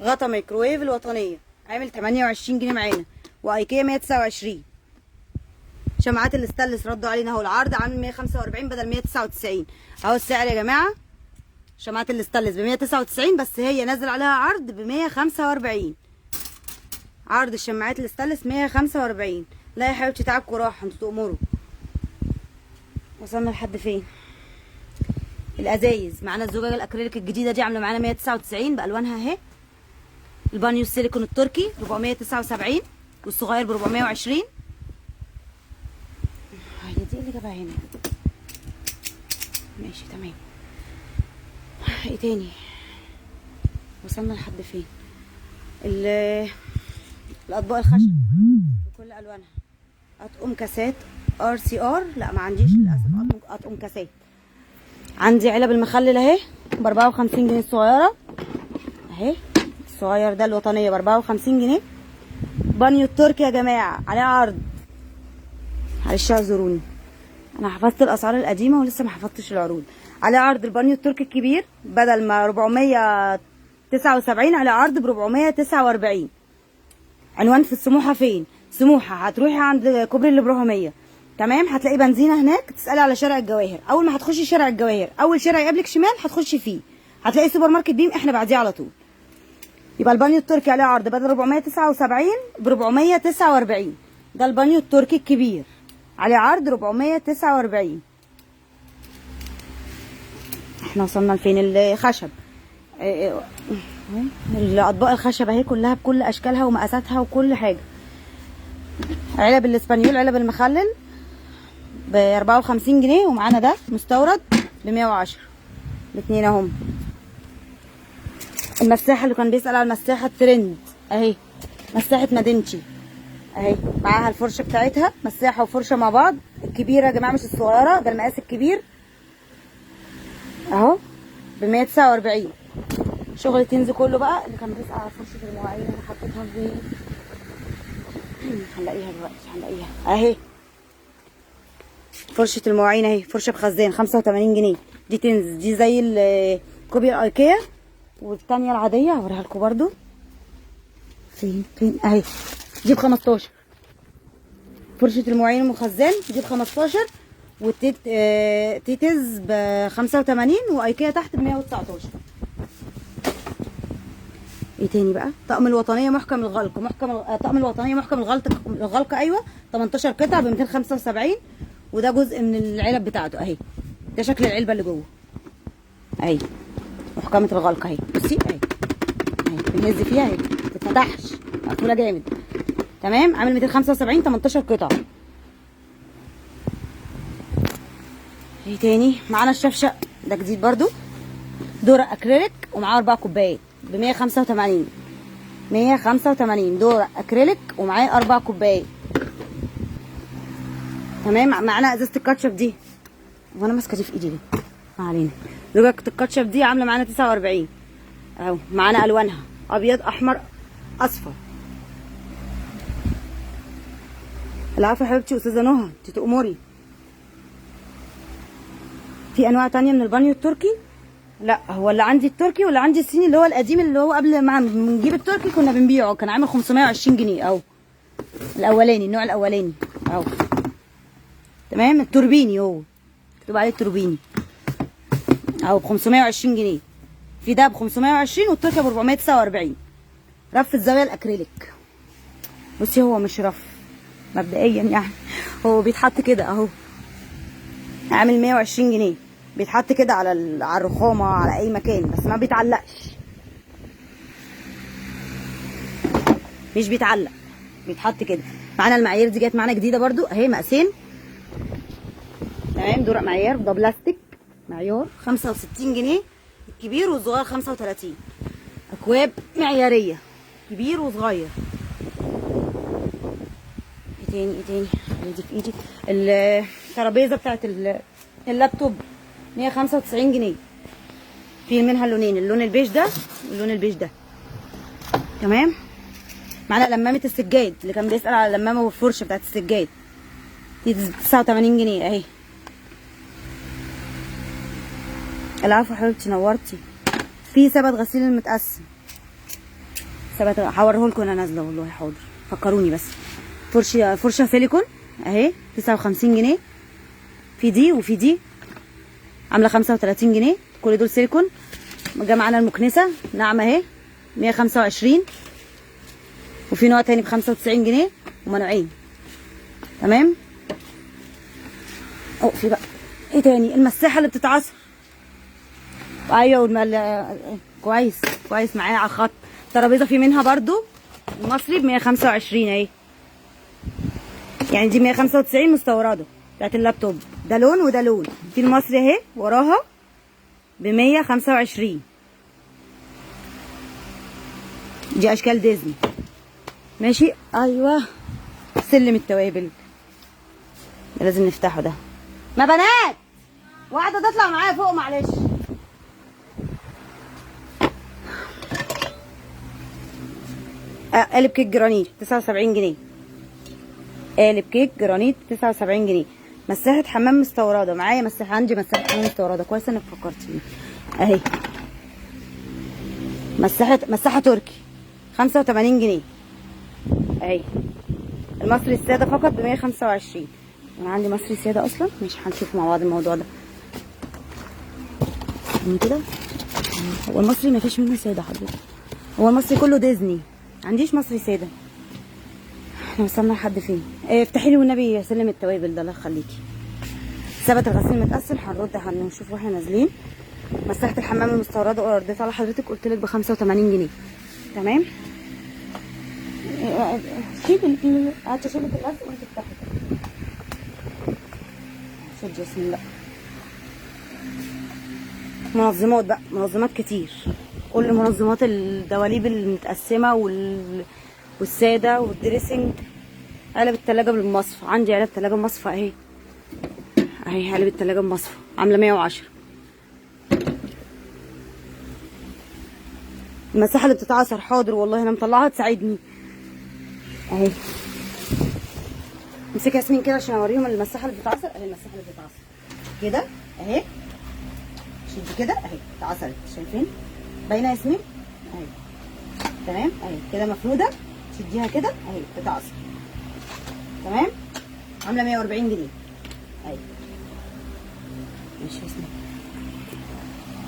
غطا ميكروويف الوطنيه عامل 28 جنيه معانا. وايكيا 129. شماعات الاستانلس ردوا علينا اهو. العرض عامل 145 بدل 199 اهو السعر يا جماعه. شماعات الاستانلس ب 199 بس هي نازل عليها عرض ب 145. عرض الشماعات الاستانلس 145. لا يا حبيبتي تعبكوا راح انتوا تأمروا. وصلنا لحد فين؟ الازايز معانا الزجاجه الاكريليك الجديده دي عامله معانا 199 بالوانها اهي. البانيو السيليكون التركي 479 والصغير ب 420. هي دي اللي جابها هنا. ماشي تمام. ايه تاني؟ وصلنا لحد فين؟ الاطباق الخشب بكل الوانها. اطقم كاسات RCR. لا ما عنديش للاسف اطقم كاسات. عندي علب المخلل اهي ب 54 جنيه الصغيره اهي. الصغير ده الوطنيه ب 54 جنيه. بانيو التركي يا جماعه عليه عرض. معلش اعذروني، انا حفظت الاسعار القديمه ولسه ما حفظتش العروض. عليه عرض البانيو التركي الكبير بدل ما 479 على عرض ب 449. عنوان في السموحه فين؟ سموحه. هتروحي عند كوبري الابراهيميه تمام، هتلاقي بنزينه هناك، تسالي على شارع الجواهر. اول ما هتخشي شارع الجواهر اول شارع يقابلك شمال هتخشي فيه هتلاقي سوبر ماركت بيم، احنا بعديه على طول. يبقى البانيو التركي عليه عرض بدل 479 ب 449. ده البانيو التركي الكبير عليه عرض 449. احنا وصلنا لفين؟ الخشب. الاطباق الخشب اهي كلها بكل اشكالها ومقاساتها وكل حاجه. علب الاسبانيول علب المخلل ب 54 جنيه ومعانا ده مستورد ب 110. الاثنين اهم. المساحه اللي كان بيسال على المساحه الترند اهي، مساحه مادينتشي اهي، معاها الفرشه بتاعتها، مساحه وفرشه مع بعض. الكبيره يا جماعه مش الصغيره، ده المقاس الكبير اهو ب 149. شغل تنزي كله بقى. اللي كان بيسال على فرشه المواعين انا حطيتها في هنلاقيها دلوقتي، هنلاقيها اهي. فرشه المواعين اهي، فرشه بخزان 85 جنيه. دي تنز، دي زي الكوبيا الايكيا. والثانيه العاديه هوريها لكم برده. فين اهي، دي ب 15. فرشه المواعين المخزن دي ب 15 تيتز ب 85 وايكيا تحت ب 119. ايه تاني بقى؟ طقم الوطنيه محكم الغلق. طقم الوطنيه محكم الغلق ايوه 18 قطعه ب 275. وده جزء من العلب بتاعته اهي. ده شكل العلبه اللي جوه اهي، محكمه الغلق اهي. بصي اهي بنهز فيها اهي، ما تتفتحش، مقفوله جامد تمام. عامل 275 18 قطعه. ايه تاني؟ معانا الشفشق ده جديد برضو، دورة اكريليك ومعاه 4 كوبايات ب 185. 185 دورة اكريليك ومعاه 4 كوبايات تمام. معانا ازازة الكاتشب دي، وانا ماسكه دي في ايدي ليه؟ ما علينا. زجاجة الكاتشب دي عامله معانا 49 اهو. معانا الوانها ابيض احمر اصفر. العفو يا حبيبتي استاذه نهى، انت تأمري. في انواع تانية من البانيو التركي؟ لا، هو اللي عندي التركي واللي عندي الصيني اللي هو القديم، اللي هو قبل ما نجيب التركي كنا بنبيعه، كان عامل 520 جنيه اهو. الاولاني، النوع الاولاني اهو تمام. التوربيني هو مكتوب عليه التوربيني اهو ب 520 جنيه. في ده ب 520 والتركي ب 449. رف الزاويه الاكريليك. بصي هو مش رف مبدئيا يعني، هو بيتحط كده اهو، عامل 120 جنيه. بيتحط كده على الرخامه على اي مكان، بس ما بيتعلقش، مش بيتعلق، بيتحط كده. معانا المعايير دي جت معانا جديده برضو اهي، مقاسين تمام. دورق معيار ده بلاستيك معيار 65 جنيه الكبير والصغير 35. اكواب معياريه كبير وصغير. ايه تاني دي في ايدي. الترابيزه بتاعت اللابتوب 195 جنيه. في منها اللونين، اللون البيج ده واللون البيج ده تمام. معانا لمامه السجاد، اللي كان بيسال على اللمامه والفرشه بتاعت السجاد دي 89 جنيه اهي. العفو حبيبتي نورتي. في سبت غسيل المتقسم، سبت هوريهولكم وانا نازله والله حاضر، فكروني بس. فرشه سيليكون اهي 59 جنيه. في دي وفي دي عامله 35 جنيه. كل دول سيليكون. جا معانا المكنسه ناعمه اهي 125. وفي نوع تاني ب 95 جنيه. هما نوعين تمام. في بقى ايه تاني؟ المساحه اللي بتتعصر ايوه كويس معايا على الخط. الترابيزه في منها برضو المصري ب 125 اهي، يعني دي 195 مستورده بتاعت اللابتوب، ده لون وده لون. في المصري اهي وراها ب 125. دي اشكال ديزني ماشي. ايوه سلم التوابل لازم نفتحه ده. ما بنات واحده تطلع معايا فوق معلش. قالب كيك جرانيت 79 جنيه. قالب كيك جرانيت 79 جنيه. مساحة حمام مستوردة معايا، مساحة عندي مساحة حمام مستوردة، كويس انك فكرتيني اهي. مساحة تركي 85 جنيه اهي. المصري السادة فقط ب 125. انا عندي مصري سادة اصلا، مش هنشوف مع بعض الموضوع ده من كده. هو المصري مفيش منه سادة حضرتك، هو المصري كله ديزني، عنديش مصري سادة. احنا وصلنا لحد فين؟ افتحي لي والنبي يا سلم التوابل ده الله يخليكي. ثبت الغسيل متقسم، هنشوف واحنا نازلين. مساحة الحمام المستوردة اديتها على حضرتك قلت لك ب 85 جنيه تمام. شيل هتشيل اللزق وانت تفتحي. شد بسم الله. منظمات بقى، منظمات كتير، كل منظمات الدواليب المتقسمة والسادة والدريسنج. علب التلاجة بالمصفى، عندي علب تلاجة بمصفى اهي. اهي علب التلاجة بمصفى عاملة 110. المساحة اللي بتتعصر حاضر والله انا مطلعها تساعدني اهي. امسكي ياسمين كده عشان اوريهم المساحة اللي بتتعصر اهي. المساحة اللي بتتعصر كده اهي، شدي كده اهي اتعصرت، شايفين باينة ياسمين اهي تمام اهي كده مفرودة، شديها كده اهي بتتعصر تمام. عاملة 140 جنيه اهي ماشي ياسمين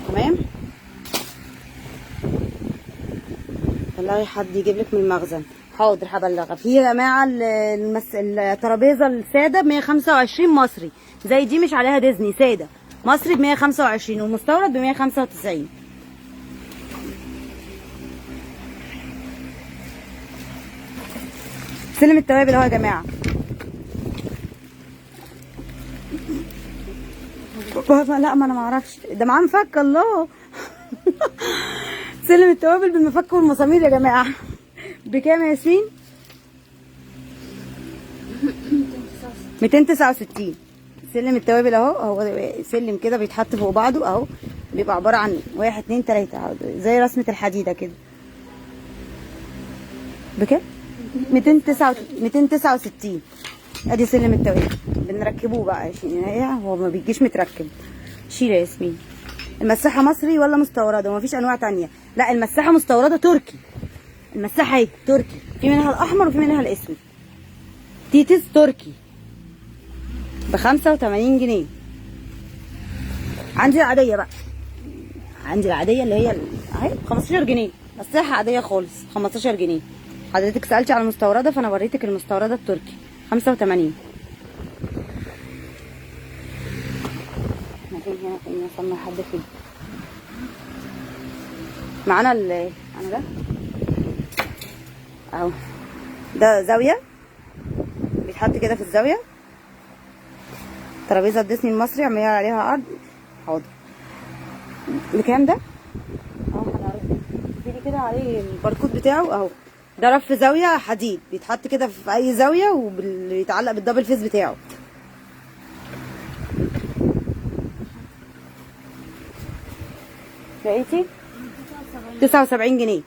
تمام. طلعي حد يجيب لك من المخزن حاضر هبلغها. في يا جماعه الترابيزه الساده ب 125 مصري، زي دي مش عليها ديزني، ساده مصري ب 125 والمستورد ب 195. سلم التوابل اهو يا جماعه. لا ما انا ما اعرفش ده معاه مفك الله. سلم التوابل بالمفك والمسامير يا جماعه بكام يا ياسمين؟ 269. سلم التوابل اهو، هو سلم كده بيتحط فوق بعضه اهو، بيبقى عباره عن 1 2 3 زي رسمه الحديده كده. بكام؟ 269. ادي سلم التوابل بنركبوه بقى عشان هو ما بيجيش متركب. شيل يا ياسمين. المساحه مصري ولا مستورده؟ ومفيش انواع تانية، لا المساحه مستورده تركي. المساحه اهي تركي، في منها الاحمر وفي منها الاسود. تيتس تركي ب 85 جنيه. عندي العاديه بقى، عندي العاديه اللي هي اهي 15 جنيه، مساحه عاديه خالص 15 جنيه. حضرتك سالتي على المستورده فانا وريتك المستورده التركي 85. احنا فين هنا؟ فين وصلنا لحد فين؟ معانا انا ده اهو، ده زاويه بيتحط كده في الزاويه. ترابيزه ديزني المصري عمليه عليها عرض حاضر. بكام ده؟ اهو هنعرض كده عليه الباركود بتاعه اهو. ده رف زاويه حديد بيتحط كده في اي زاويه وبيتعلق بالدبل فيس بتاعه. لقيتي 79 جنيه.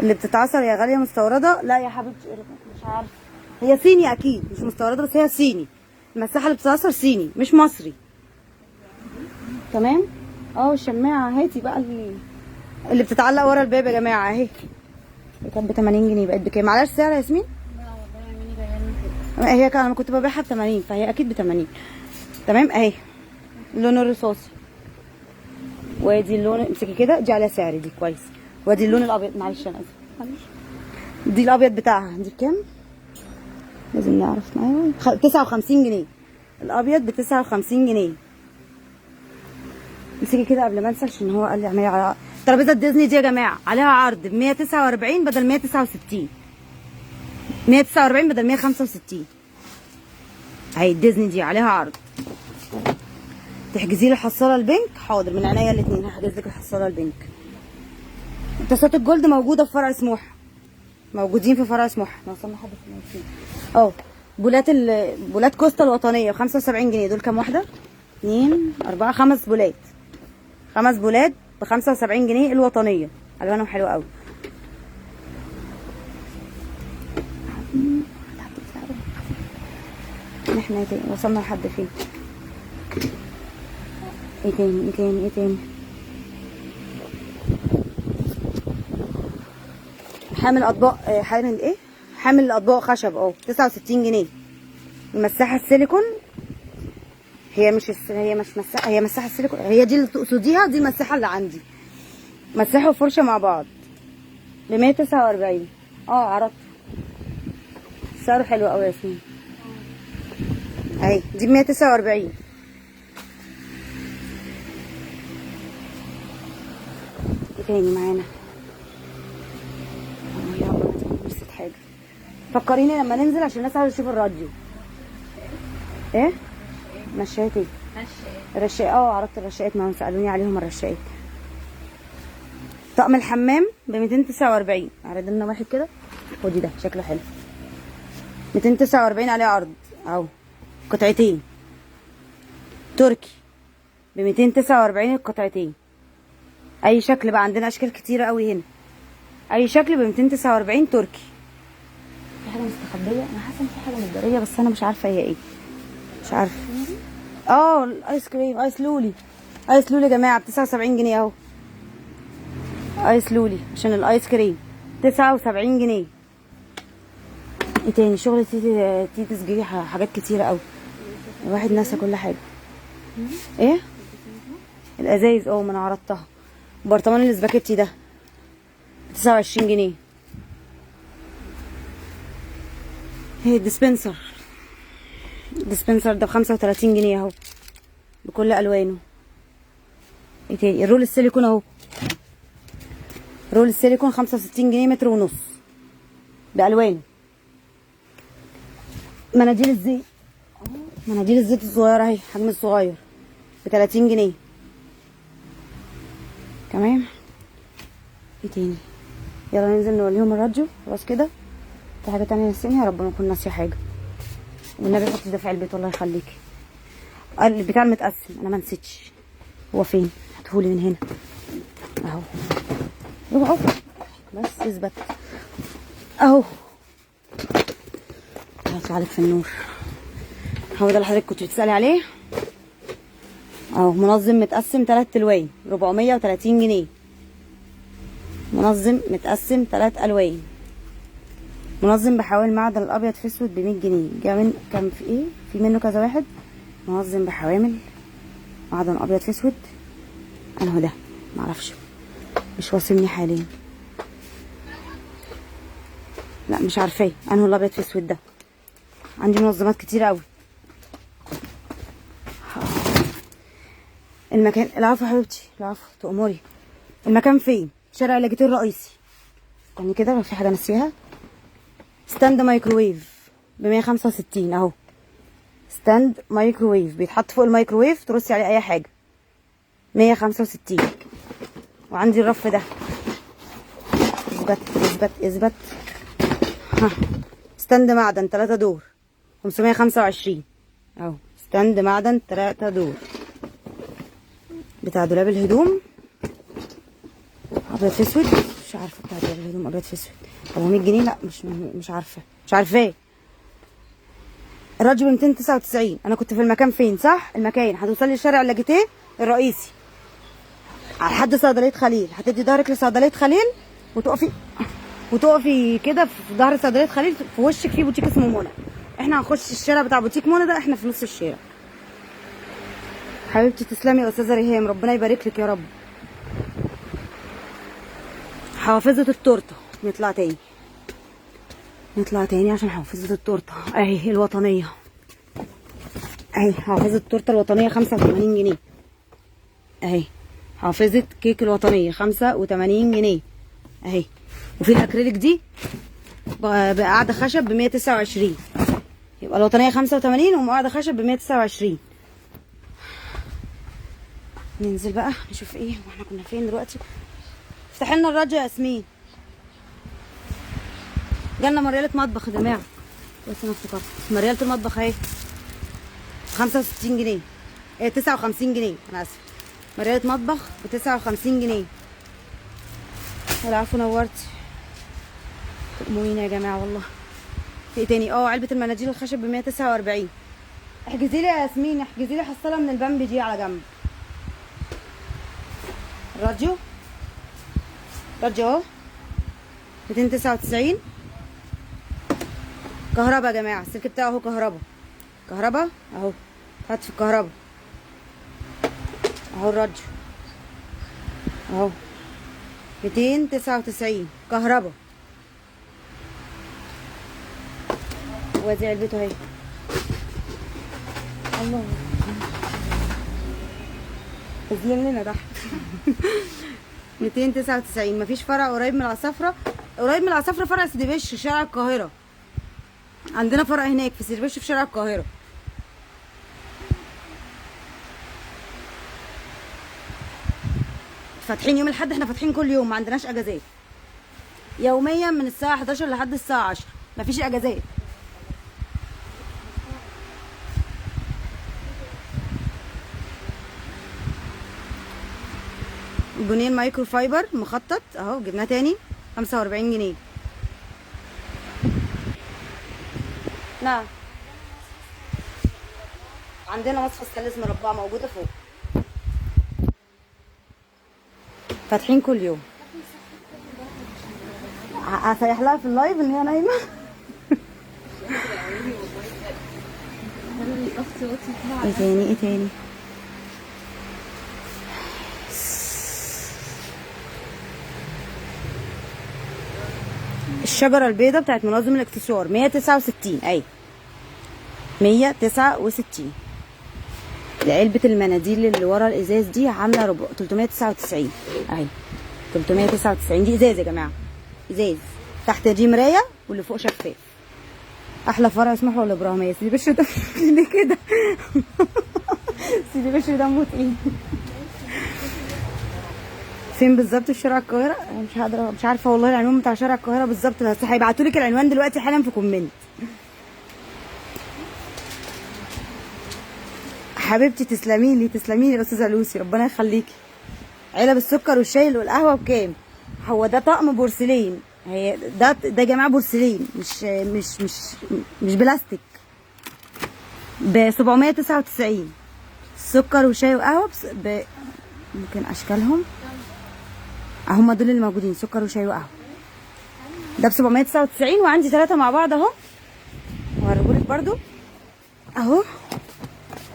اللي بتتعصر يا غاليه مستورده؟ لا يا حبيبتي مش عارفه، هي صيني اكيد مش مستورده بس هي صيني. المساحه اللي بتتعصر صيني مش مصري تمام. الشماعه هاتي بقى اللي بتتعلق ورا الباب يا جماعه اهي. كانت ب 80 جنيه بقت بكام؟ معلش سعر يا ياسمين؟ لا والله هي كان انا كنت ببيعها ب 80 فهي اكيد ب 80 تمام اهي. اللون الرصاصي، وادي اللون امسكي كده دي على سعر دي كويس. وادي اللون الابيض، معلش انا اسفه معلش. دي الابيض بتاعها دي بكام؟ لازم نعرف معايا. 59 جنيه الابيض ب 59 جنيه. امسكي كده قبل ما انسى عشان هو قال لي اعملي على ترابيزه ديزني دي يا جماعه عليها عرض ب 149 بدل 169، 149 بدل 165. اهي ديزني دي عليها عرض. تحجزي لي حصاله البنك؟ حاضر، من عينيا الاثنين هحجز لك الحصاله البنك. اتصالات الجولد موجوده في فرع سموحه، موجودين في فرع سموحه. احنا وصلنا حد في الموجودين اهو. بولات كوستا الوطنيه ب 75 جنيه. دول كام واحده؟ 2 4 5 بولات، 5 بولات ب 75 جنيه الوطنيه. الوانهم حلوه قوي. احنا وصلنا لحد فين؟ ايه تاني؟ حامل اطباق، حامل الاطباق خشب اهو 69 جنيه. المساحه السيليكون، هي مش مساحه، هي مساحه السيليكون، هي دي اللي تقصديها؟ دي المساحه اللي عندي، مساحه وفرشه مع بعض ب 149. عرضت سعره حلو قوي يا ياسمين. اهي دي ب 149. ايه تاني معانا؟ نسيت حاجه، فكريني لما ننزل عشان الناس عايزه تشوف الراديو. ايه مشايات؟ ايه الرشاقات؟ عرضت الرشاقات، ما هم سالوني عليهم الرشاقات. طقم الحمام ب 249. عرض لنا واحد كده، خدي ده شكله حلو، 249 عليه عرض اهو، قطعتين تركي ب 249 القطعتين. اي شكل بقى، عندنا اشكال كتيره قوي هنا. اي شكل ب 249 تركي. في حاجه مستخبيه، انا حاسه ان في حاجه متداريه بس انا مش عارفه هي ايه، مش عارفه. الايس كريم، ايس لولي يا جماعه ب 79 جنيه اهو. ايس لولي عشان الايس كريم 79 جنيه. ايه تاني؟ شغل تيتي تسجيلي حاجات كتيره قوي، الواحد ناسى كل حاجه. ايه الازايز؟ ما انا عرضتها. برطمان الاسباجيتي ده 29 جنيه. هي الديسبنسر ده ب 35 جنيه اهو بكل الوانه. ايه تاني؟ الرول السيليكون اهو، رول السيليكون 65 جنيه متر ونص بالوانه. مناديل الزيت الصغيره اهي، حجم الصغير ب 30 جنيه. تمام. ايه تاني؟ يلا ننزل نوريهم الراديو. خلاص كده. في حاجه تانية نسيني؟ يا رب ما اكون ناسيه حاجه. والنبي حط ده في علبه الله يخليكي. البتاع المتقسم انا ما نسيتش، هو فين؟ هاتهولي من هنا اهو. اوعوا بس اثبت اهو. هطلع لك في النور. هو ده اللي حضرتك كنت بتسالي عليه اهو. منظم متقسم 3 الوان 430 جنيه. منظم متقسم 3 الوان. منظم بحوامل معدن الابيض في اسود ب 100 جنيه. كان في ايه؟ في منه كذا واحد. منظم بحوامل معدن ابيض في اسود، انه ده معرفش، مش واصلني حاليا. لا مش عارفاه انه الابيض في اسود ده. عندي منظمات كتير قوي. المكان، العفو يا حبيبتي، العفو تأمري. المكان فين؟ شارع لاجتين الرئيسي. يعني كده لو في حاجه ناسيها. ستاند مايكروويف ب 165 اهو. ستاند مايكروويف بيتحط فوق الميكروويف ترصي عليه اي حاجه، 165. وعندي الرف ده، اثبت. ها، ستاند معدن 3 دور 525 اهو. ستاند معدن 3 دور بتاع دولاب الهدوم ابيض في اسود. مش عارفه بتاع دولاب الهدوم ابيض في اسود. طب 100 جنيه؟ لا مش عارفاه. الراديو ب 299. انا كنت في المكان فين؟ صح، المكان هتوصلي شارع لاجيتيه الرئيسي على حد صيدليه خليل. هتدي ظهرك لصيدليه خليل وتقفي كده في ظهر صيدليه خليل، في وشك في بوتيك اسمه منى. احنا هنخش الشارع بتاع بوتيك منى ده، احنا في نص الشارع. حبيبتي تسلمي يا استاذه ريهام، ربنا يبارك لك يا رب. حافظه التورته. نطلع تاني عشان حافظه التورته اهي الوطنيه. اهي حافظه التورته الوطنيه 85 جنيه اهي. حافظة كيك الوطنية 85 جنيه اهي. وفي الاكريليك دي بقعدة خشب ب 129. يبقى الوطنية 85 ومقعدة خشب ب 129. ننزل بقى نشوف ايه، واحنا كنا فين دلوقتي؟ افتحي لنا الراديو يا ياسمين. جالنا مريالة مطبخ يا جماعة، بس انا افتكرت مريالة المطبخ اهي 65 جنيه، 59 جنيه، انا اسفة. مريالة مطبخ ب 59 جنيه. العفو نورتي، تأمريني يا جماعة والله. في ايه تاني؟ علبة المناديل الخشب ب 149. احجزي لي يا ياسمين، احجزي لي حصالة من البامبي دي على جنب. الراديو اهو 299. كهربا يا جماعة، السلك بتاعه اهو كهربا اهو، هاتف الكهربا اهو. الراديو اهو 299 كهربا. وادي علبته اهي. الله تظلم لنا تحت. 299. مفيش فرع قريب من العصافرة. قريب من العصافرة فرع سيدي بشر في شارع القاهرة. عندنا فرع هناك في سيدي بشر في شارع القاهرة. فاتحين يوم الاحد، احنا فاتحين كل يوم، ما عندناش اجازات. يوميا من الساعة 11 لحد الساعة 10، مفيش اجازات. بنين مايكرو فايبر مخطط اهو، جبناه تاني 45 جنيه. نعم عندنا وصفة ستانلس مربعة موجودة فوق، فاتحين كل يوم. هسيح لها في اللايف ان هي نايمة. ايه تاني الشجرة البيضاء بتاعت منظم الاكسسوار 169 اي 169. علبة المناديل اللي ورا الازاز دي عاملة 399 اهي 399. دي ازاز يا جماعة، ازاز تحت دي مراية واللي فوق شفاف. احلى فرع اسمه ولا ابراهيمية. سيدي بشر ده ليه كده؟ سيدي بشر دمه تقيل. فين بالظبط في شارع القاهرة؟ انا مش عارفة والله العنوان بتاع شارع القاهرة بالظبط، بس هيبعتولك العنوان دلوقتي حالا في كومنت. حبيبتي تسلميلي يا استاذة لوسي، ربنا يخليكي. علب السكر والشاي والقهوة بكام؟ هو ده طقم بورسلين، هي ده يا جماعة بورسلين، مش بلاستيك، ب 799. سكر وشاي وقهوة ممكن اشكالهم هم دول اللي موجودين، سكر وشاي وقهوة. ده ب 799 وعندي 3 مع بعض اهو، هوريهولك برضو اهو.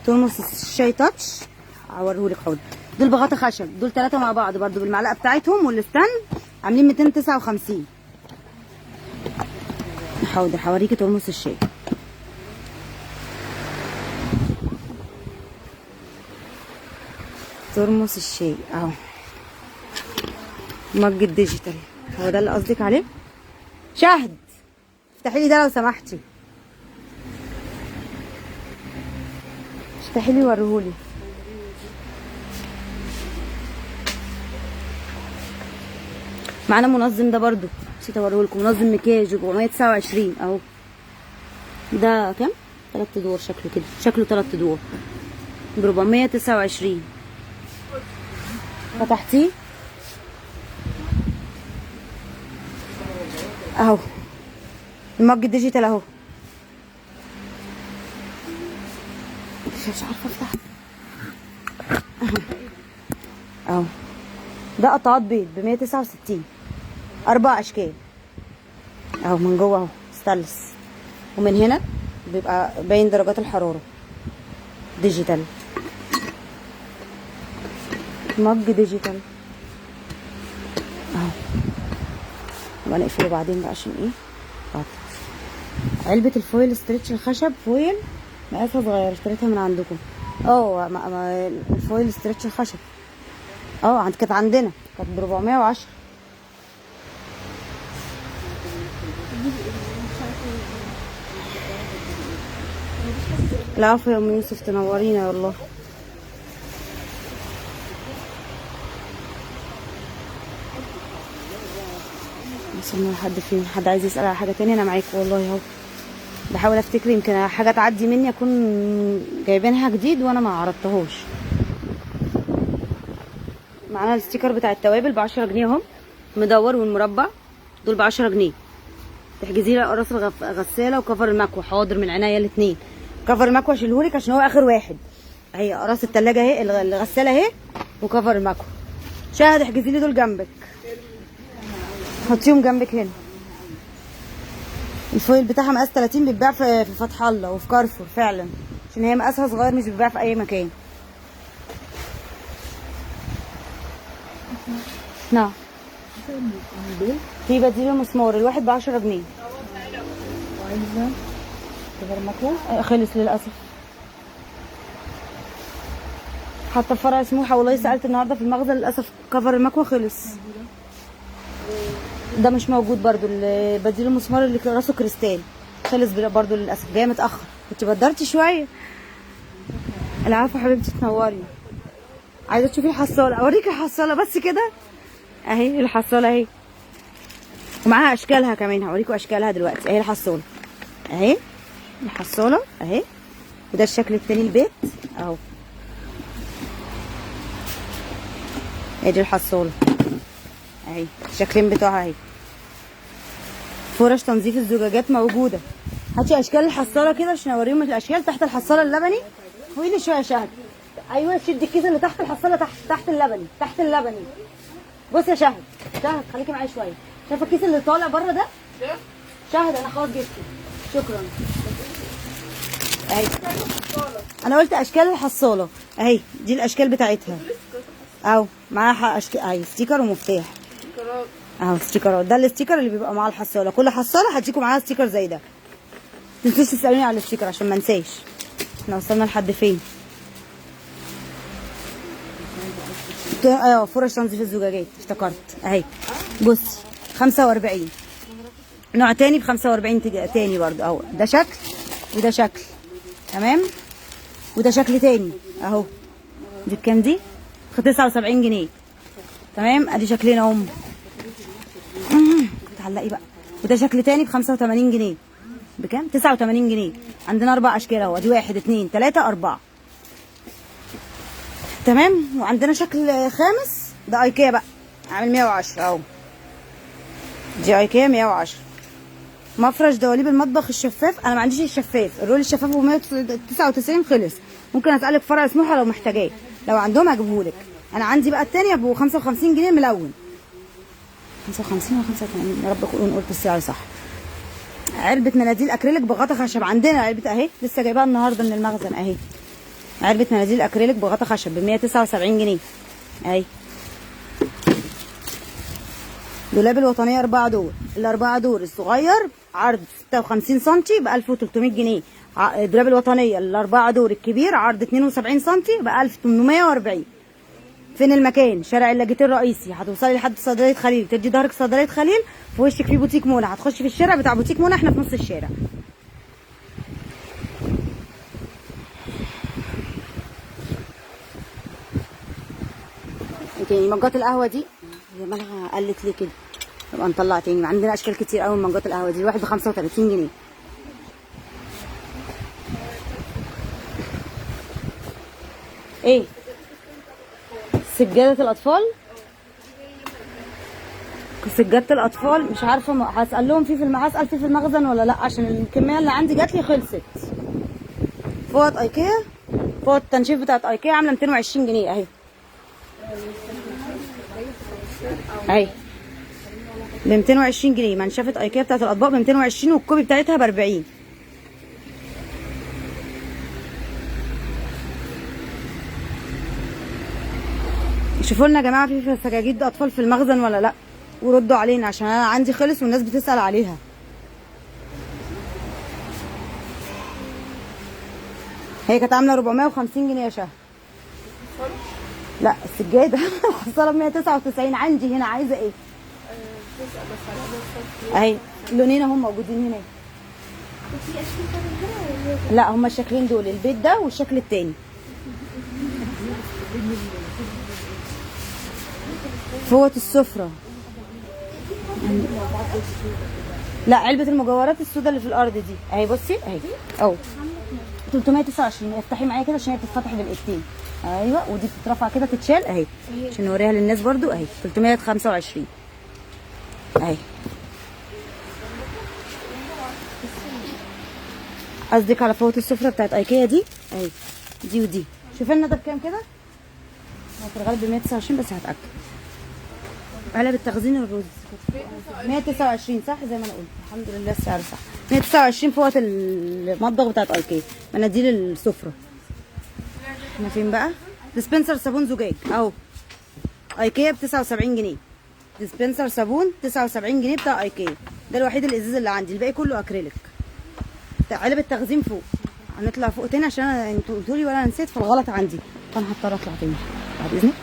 ترمس الشاي تاتش هوريهولك حاضر. دول بغطا خشب، دول 3 مع بعض برضو بالمعلقة بتاعتهم والستان، عاملين 259. حاضر هوريكي ترمس الشاي. ترمس الشاي اهو، مج الديجيتال، هو ده اللي قصدك عليه؟ شهد افتحي لي ده لو سمحتي، افتحي لي وريهولي. معانا منظم ده برضو نسيت اوريهولكم، منظم مكياج 429 اهو. ده كام؟ 3 ادوار شكله كده، شكله 3 ادوار ب 429. فتحتيه اهو، المج ديجيتال اهو. مش عارفه افتح اهو. ده قطعات بيض ب 169، 4 اشكال اهو. من جوه اهو ستانلس، ومن هنا بيبقى باين درجات الحراره. ديجيتال، مج ديجيتال اهو. نبقى نقفله بعدين بقى عشان ايه قاطع. علبة الفويل ستريتش الخشب، فويل مقاسها صغير، اشتريتها من عندكم. الفويل ستريتش الخشب كانت عندنا كانت ب 410. العفو يا ام يوسف، تنورينا والله. وصلنا لحد فين؟ حد عايز يسأل على حاجة تانية؟ انا معاك والله اهو، بحاول افتكر يمكن حاجة تعدي مني اكون جايبينها جديد وانا ما عرضتهاش. معانا الستيكر بتاع التوابل ب10 جنيه اهو، مدور والمربع، دول ب10 جنيه. تحجزي لي اقراص الغسالة وكفر المكوى. حاضر، من عينيا الاتنين. كفر المكوى اشيلهولك عشان هو اخر واحد. اهي اقراص التلاجة اهي، الغسالة اهي، وكفر المكوى. شاهد احجزي لي دول جنبك، حطيهم جنبك هنا. الفويل بتاعها مقاس 30، بيتباع في فتح الله وفي كارفور فعلا، عشان هي مقاسها صغير، مش بيتباع في اي مكان. نعم، في بديل مسمار، الواحد ب10 جنيه. وعايزه كفر مكوى. خلص للاسف. حتى في فرع سموحه والله سالت النهارده في المخزن، للاسف كفر المكوى خلص. ده مش موجود برضو، بديل المسمار اللي راسه كريستال خلص برضو للاسف. جايه متاخر، كنت بدرتي شويه. العفو حبيبتي، تنوري. عايزه تشوفي الحصاله؟ اوريكي الحصاله بس كده. اهي الحصاله اهي، ومعاها اشكالها كمان، هوريكم اشكالها دلوقتي. اهي الحصاله اهي، الحصاله اهي، وده الشكل التاني البيت اهو. ادي الحصاله اهي، الشكلين بتوعها اهي. فرش تنظيف الزجاجات موجوده. هاتي اشكال الحصاله كده عشان اوريهم الاشكال. تحت الحصاله اللبني، ويلي شويه يا شهد. ايوه، شدي الكيس اللي تحت الحصاله، تحت اللبني، تحت اللبني. بص يا شهد، خليكي معايا شويه. شايفه الكيس اللي طالع بره ده؟ شهد انا خلاص جبته، شكرا. اهي انا قلت اشكال الحصاله اهي، دي الاشكال بتاعتها اهو. معاها اهي ستيكر ومفتاح اهو. ستيكرات، ده الستيكر اللي بيبقى مع الحصاله. كل حصاله هديكم معاها ستيكر زي ده. متنسوش تسالوني على الستيكر عشان ما انساش. احنا وصلنا لحد فين؟ فرش تنظيف الزجاجات، افتكرت اهي. بصي 45 نوع تاني ب 45 تاني برضو اهو. ده شكل وده شكل، تمام، وده شكل تاني اهو. دي بكام دي؟ ب 79 جنيه، تمام. ادي شكلين اهم. تعلقي بقى. وده شكل تاني ب 85 جنيه. بكام؟ 89 جنيه. عندنا 4 اشكال اهو، ادي 1 2 3 4، تمام. وعندنا شكل خامس، ده ايكيا بقى، عامل 110 اهو. دي ايكيا 110. مفرش دواليب المطبخ الشفاف، انا ما عنديش الشفاف، الرول الشفاف ب 199 خلص. ممكن اسالك فرع سموحه لو محتاجاه، لو عندهم هجيبهولك. انا عندي بقى التاني ابو 55 جنيه ملون. 55 ولا 85 يا رب اكون قلت السعر صح. علبه مناديل اكريليك بغطا خشب، عندنا علبه اهي، لسه جايباها النهارده من المخزن اهي. علبه مناديل اكريليك بغطا خشب ب 179 جنيه اهي. دولاب الوطنيه 4 دور، ال4 دور الصغير عرض 56 سم ب 1300 جنيه. دولاب الوطنيه ال4 دور الكبير عرض 72 سم ب 1840. فين المكان؟ شارع اللاجئين الرئيسي. هتوصلي لحد صيدليه خليل، تدي ظهرك صيدليه خليل، في وشك في بوتيك منى. هتخشي في الشارع بتاع بوتيك منى، احنا في نص الشارع. تاني مجات القهوه دي هي مالها قلت ليه كده؟ نبقى نطلع تاني. عندنا اشكال كتير قوي من مجات القهوه دي. الواحد ب 35 جنيه. ايه؟ سجاده الاطفال؟ سجاده الاطفال مش عارفه، هسال لهم هسال في المخزن ولا لا، عشان الكميه اللي عندي جات لي خلصت. فوط ايكيا، فوط التنشيف بتاعت ايكيا عامله 220 جنيه اهي. اهي ب 220 جنيه. منشفه ايكيا بتاعت الاطباق ب 220، والكوبي بتاعتها ب 40. شوفوا لنا يا جماعه في سجاجيد اطفال في المخزن ولا لا، وردوا علينا عشان انا عندي خلص والناس بتسال عليها. هي كانت عامله 450 جنيه يا شهر. لا السجاده محصله ب 199 عندي هنا. عايزه ايه؟ اهي اللونين هم موجودين هناك. لا هما الشكلين دول، البيت ده والشكل التاني. فوط السفرة. لا علبة المجوهرات السوداء اللي في الأرض دي اهي، بصي اهي اهو 329. افتحي معايا كده عشان هي بتتفتح بالايدين. ايوه، ودي بتترفع كده تتشال اهي عشان نوريها للناس برضو اهي 325 اهي. قصدك على فوط السفرة بتاعت ايكيا دي اهي، دي ودي. شوفي لنا ده بكام كده؟ هو في الغالب ب 129 بس هتأكد. علب التخزين الرز 129 صح زي ما انا قلت. الحمد لله السعر صح. 129 فوط المطبخ بتاعت ايكيا. مناديل السفرة. احنا فين بقى؟ ديسبنسر صابون زجاج اهو ايكيا ب 79 جنيه. ديسبنسر صابون 79 جنيه بتاع ايكيا. ده الوحيد الازاز اللي عندي، الباقي كله اكريليك. علب التخزين فوق. هنطلع فوق تاني عشان انتوا قلتوا لي وانا نسيت، فالغلط عندي، فانا هضطر اطلع تاني بعد اذنك.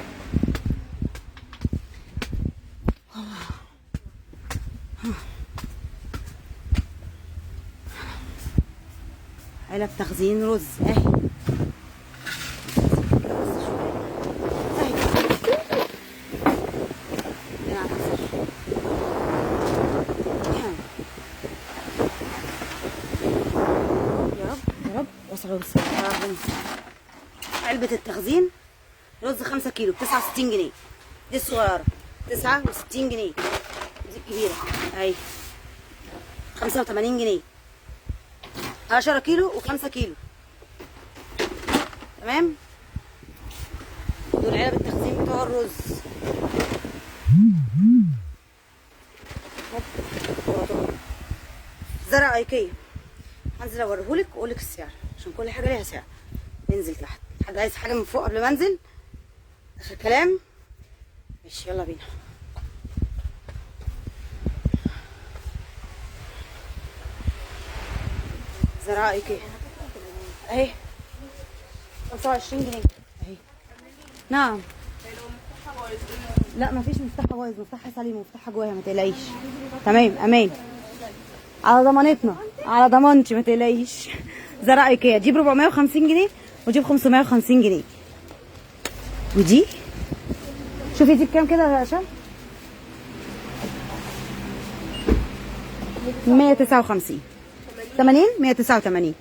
علب تخزين رز اهي. علبة التخزين رز 5 كيلو ب 69 جنيه. دي الصغيرة 69 جنيه. دي الكبيرة اهي 85 جنيه. 10 كيلو و5 كيلو. تمام. دول علب التخزين بتوع الرز. زرع ايكيا. هنزل اوريهولك واقولك السعر عشان كل حاجه ليها سعر. ننزل تحت. حد عايز حاجه من فوق قبل ما انزل؟ اخر كلام. ماشي يلا بينا. زرع ايكيا اهي 25 جنيه اهي. نعم. لا مفيش مفتاحها بايظ، مفتاحها سليم ومفتاحها جواها ما تقلقيش. تمام امان على ضمانتنا، على ضمانتي ما تقلقيش. زرع ايكيا دي ب 450 جنيه ودي ب 550 جنيه. ودي شوفي دي بكام كده يا هشام؟ 159 80 189.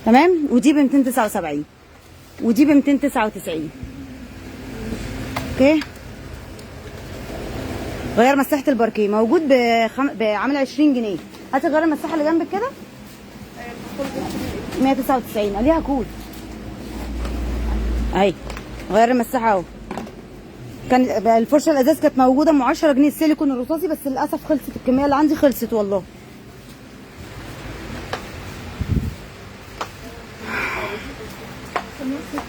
تمام. ودي ب 279 ودي ب 299. اوكي. غير مساحة الباركيه موجود بعامل 20 جنيه. هاتي غير المساحة اللي جنبك كده 199 ليها كود اهي. غير المساحة اهو. كان الفرشة الازاز كانت موجودة ام 10 جنيه السيليكون الرصاصي، بس للاسف خلصت الكمية اللي عندي، خلصت والله.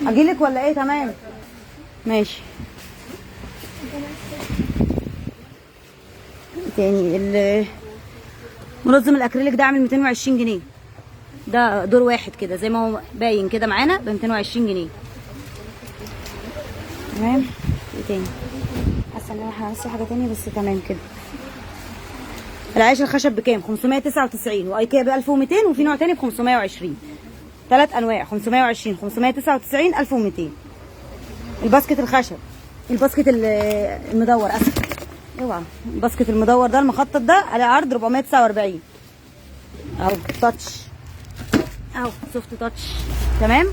اجيلك ولا ايه؟ تمام ماشي. تاني منظم الاكريليك ده عامل 220 جنيه. ده دور واحد كده زي ما هو باين كده معانا ب 220 جنيه. تمام. ايه تاني؟ حاسه ان انا هنسي حاجه تانية بس تمام كده. العيش الخشب بكام؟ 599 وايكيا ب 1200 وفي نوع تاني ب 520. 3 انواع 520 599 1200. الباسكت الخشب، الباسكت المدور اسف اوعى. الباسكت المدور ده المخطط ده على عرض 449 اهو تاتش اهو سوفت تاتش. تمام.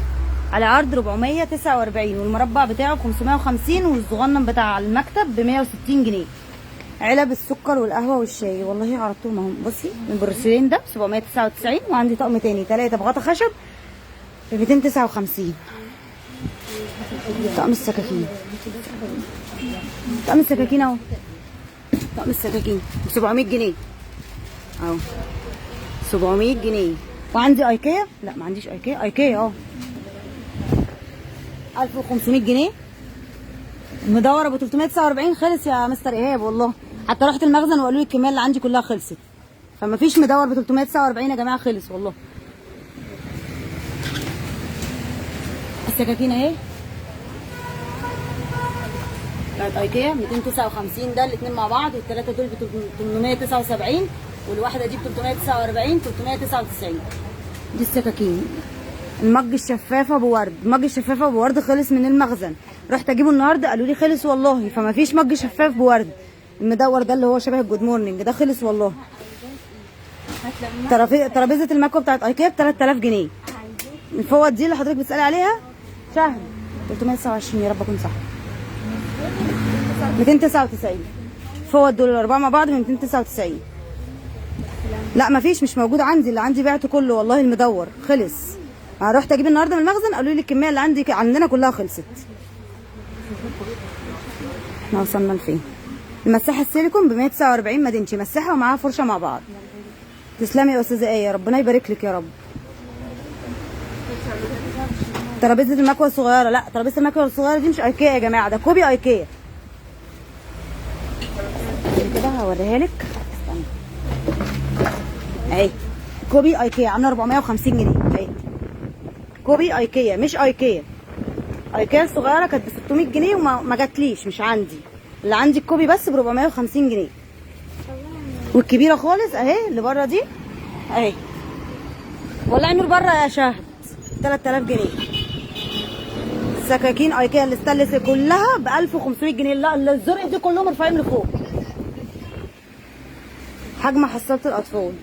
على عرض 449 والمربع بتاعه ب 550 والصغنن بتاع المكتب ب 160 جنيه. علب السكر والقهوه والشاي والله عرضتهم اهم. بصي البروسيلين ده ب 799 وعندي طقم تاني 3 بغطا خشب ب 259. طقم السكاكين، طقم السكاكين اهو، طقم السكاكين ب 700 جنيه اهو 700 جنيه. وعندي ايكيا، لا ما عنديش ايكيا، ايكيا اهو 1500 جنيه. المدور ابو 349 خلص يا مستر ايهاب والله. حتى رحت المخزن وقالوا لي الكميه اللي عندي كلها خلصت، فما فيش مدور ب 349 يا جماعه، خلص والله. السكاكين اهي بتاعت ايكيا 259 ده الاثنين مع بعض، الثلاثه دول ب 879 والواحده دي ب 349 399. دي السكاكين. المج الشفافه بورد، المج الشفافه بورد خلص من المخزن، رحت اجيبه النهارده قالوا لي خلص والله، فما فيش مج شفاف بورد. المدور ده اللي هو شبه الجود مورنينج ده خلص والله. ترابيزه المكوه بتاعت ايكيا ب 3000 جنيه. الفوط دي اللي حضرتك بتسالي عليها شهر 329 يا رب اكون صح. 299 فوط دول الاربعه مع بعض ب 299. لا مفيش، مش موجود عندي، اللي عندي بعته كله والله، المدور خلص. انا رحت اجيب النهارده من المخزن قالوا لي الكميه اللي عندنا كلها خلصت. احنا وصلنا لفين؟ المساحه السيليكون ب 149 مدينتي، مساحه ومعاها فرشه مع بعض. تسلمي يا استاذه ايه، ربنا يبارك لك يا رب. ترابيزه المكوه الصغيره، لا ترابيزه المكوه الصغيره دي مش ايكيا يا جماعه، ده كوبي ايكيا. كده هوريها لك، استنى اهي كوبي ايكيا عامله 450 جنيه اهي. كوبي ايكيا مش ايكيا. ايكيا الصغيره كانت ب 600 جنيه وما جاتليش، مش عندي. اللي عندي الكوبي بس ب 450 جنيه. والكبيره خالص اهي اللي بره دي اهي. والله النور بره يا شهد 3000 جنيه. سكاكين ايكيا الاستانلس كلها ب 1500 جنيه. لا الزرق دي كلهم مرفوعين لفوق. حجم حصاله الاطفال.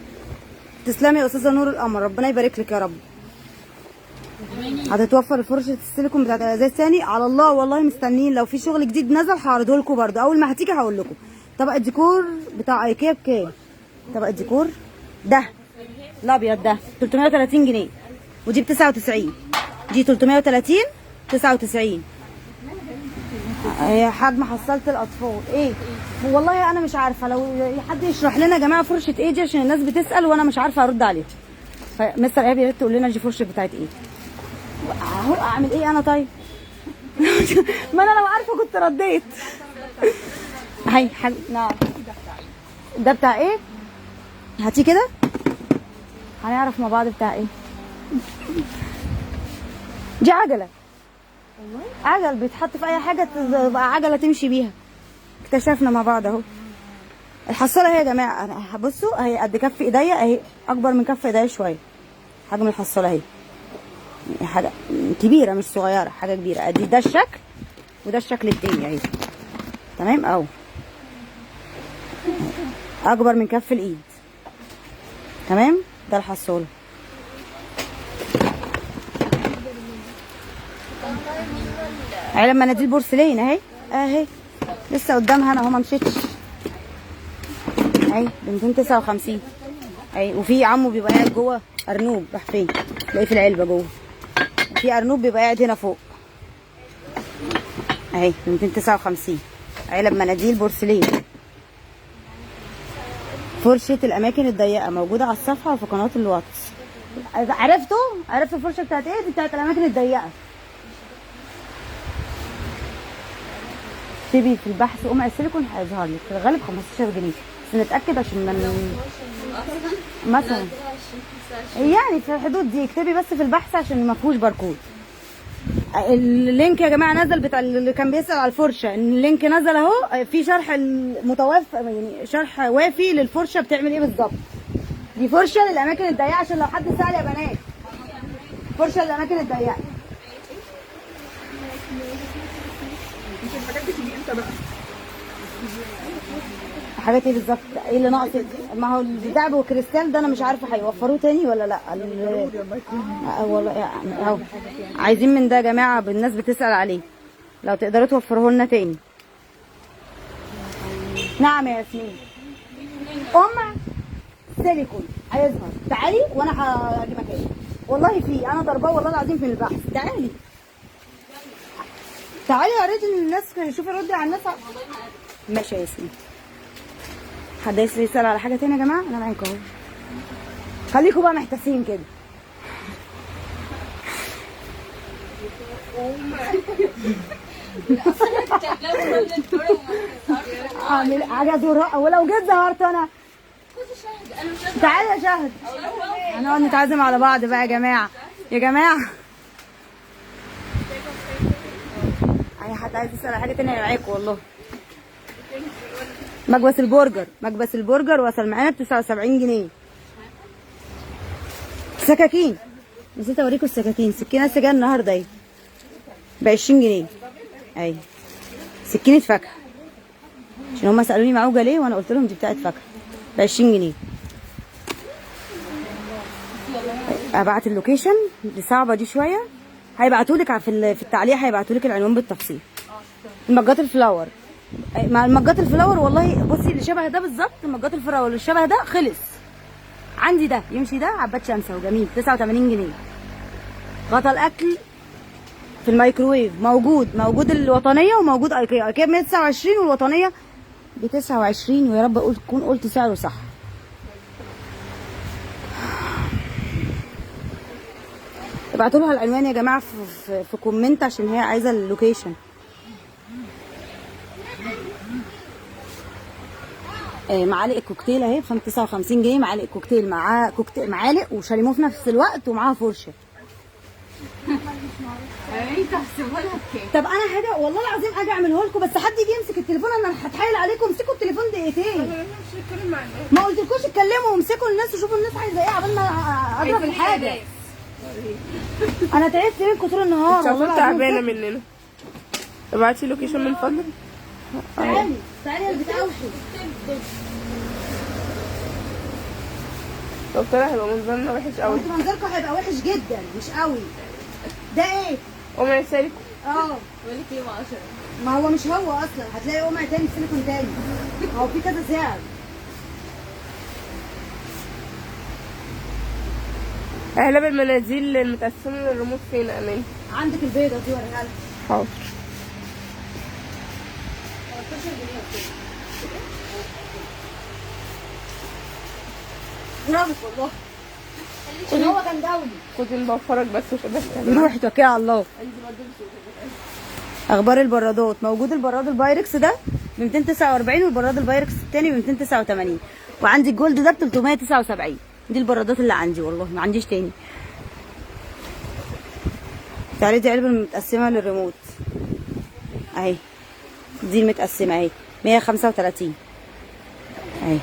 تسلمي يا استاذه نور القمر، ربنا يبارك لك يا رب. هتتوفر فرشه السيليكون بتاعت الازاز تاني على الله والله، مستنيين لو في شغل جديد نزل هعرضه لكم برده، اول ما هتيجي هقول لكم. طبق الديكور بتاع ايكيا بكام؟ طبق الديكور ده الابيض ده 330 جنيه، ودي ب 99. دي 330 99. حجم حصاله الاطفال ايه؟ والله انا مش عارفه، لو حد يشرح لنا يا جماعه فرشه ايه دي عشان الناس بتسال وانا مش عارفه ارد عليها. مستر ايهاب يا ريت تقول لنا دي فرشه بتاعت ايه؟ اهو اعمل ايه انا طيب؟ ما انا لو عارفه كنت رديت. هاي نعم ده بتاع ايه؟ هاتيه كده هنعرف مع بعض بتاع ايه. دي عجله، عجل بيتحط في اي حاجه تبقى عجله تمشي بيها. اكتشفنا مع بعض اهو. الحصاله اهي يا جماعه، انا بصوا اهي قد كف ايديا اهي، اكبر من كف ايديا شويه. حجم الحصاله اهي حاجه كبيره مش صغيره، حاجه كبيره. ادي ده الشكل وده الشكل التاني اهي. تمام اهو، اكبر من كف الايد. تمام ده الحصاله. علب مناديل بورسلين اهي اهي لسه قدامها انا اهو، ما مشيتش اهي ب 259 اهي. وفي عمو بيبقى قاعد جوه ارنوب، راح فين؟ تلاقيه في العلبه جوه. في ارنوب بيبقى قاعد هنا فوق اهي ب 259. علب مناديل بورسلين. فرشه الاماكن الضيقه موجوده على الصفحه وفي قناه الواتس. عرفتوا الفرشه بتاعت ايه؟ دي بتاعت الاماكن الضيقه. اكتبي في البحث قمع السيليكون هيظهر لك، في الغالب 15 جنيه بس نتاكد عشان مثلا يعني في الحدود دي. اكتبي بس في البحث عشان ما فيهوش باركود. اللينك يا جماعه نزل بتاع اللي كان بيسال على الفرشه، ان اللينك نزل اهو، في شرح المتوفى يعني شرح وافي للفرشه بتعمل ايه بالظبط. دي فرشه للاماكن الضيقه عشان لو حد سال يا بنات، فرشه للاماكن الضيقه. الحاجات بتيجي امتى بقى؟ حاجات ايه بالظبط؟ ايه اللي ناقص؟ ما هو الدهب والكريستال ده انا مش عارفه هيوفروه تاني ولا لا. والله يعني اهو عايزين من ده يا جماعه، الناس بتسال عليه، لو تقدروا توفروه لنا تاني. نعم يا ياسمين. قمع سيليكون هيظهر، تعالي وانا هاجي مكانك. والله في، انا ضرباه والله العظيم في البحث. تعالي تعالي يا ريت ان الناس شوفي ردي على الناس. ماشي يا ياسمين. حد يسأل على حاجة تانية يا جماعة؟ أنا معاكم أهو. خليكم بقى محتاسين كده. أعمل حاجة ولو جيت ظهرت أنا. تعالي يا شهد. هنقعد نتعزم على بعض بقى يا جماعة. يا جماعة. اي حد عايز يسال على حاجه تانية معاكم والله. مكبس البرجر وصل معانا ب 79 جنيه. سكاكين، نسيت اوريكم السكاكين. سكينه سجاير النهارده اهي ب 20 جنيه اهي، سكينه فاكهه، عشان هما سالوني معوجه ليه وانا قلت لهم دي بتاعت فاكهه ب 20 جنيه. ابعت اللوكيشن، دي صعبه دي شويه، هيبعتولك في التعليق، هيبعتولك العنوان بالتفصيل. المجات الفلاور، مع المجات الفلاور والله بصي اللي شبه ده بالظبط، المجات الفلاور اللي شبه ده خلص عندي، ده يمشي، ده عباد شمسه وجميل 89 جنيه. غطا الاكل في الميكروويف موجود الوطنيه وموجود ايكيا. ايكيا ب 129 والوطنيه ب 29، ويا رب اكون قلت سعره صح. ابعتوا لها العنوان يا جماعه في كومنت عشان هي عايزه اللوكيشن. معالق الكوكتيل اهي ب 59 جنيه. معالق كوكتيل معاه معالق وشاليمو في نفس الوقت ومعاها فرشه. انت هحسبها لها بكام؟ طب انا حاجه والله العظيم اجي اعمله لكم، بس حد يجي يمسك التليفون، انا هتحايل عليكم امسكوا التليفون دقيقتين. ما قلتلكوش اتكلموا وامسكوا الناس وشوفوا الناس عايزه ايه عبال ما اضرب الحاجه. انا تعبت منكم طول النهار والله تعبانه مننا. ابعتي لوكيشن من فضلك. تعالي يا بنت اوحي. طب طلع هيبقى منظرنا وحش قوي. انتوا منظركم هيبقى وحش جدا مش قوي. ده ايه؟ قومي يا سالك. بقول لك ايه ب 10. ما هو مش هو اصلا، هتلاقي قمع تاني سيليكون تاني. هو في كذا سعر. علب المناديل المتقسمه للريموت فين يا امان؟ عندك البيضه دي وريها لك. حاضر. برافو والله. عشان هو كان دولي. كنت مبفرك بس وشبه روحي توكلي على الله. اخبار البرادات، موجود البراد البايركس ده ب 249 والبراد البايركس التاني ب 289، وعندي الجولد ده ب 379. دي البرادات اللي عندي والله ما عنديش تاني. تعالي دي علبه متقسمه للريموت اهي، دي المتقسمه اهي 135 اهي،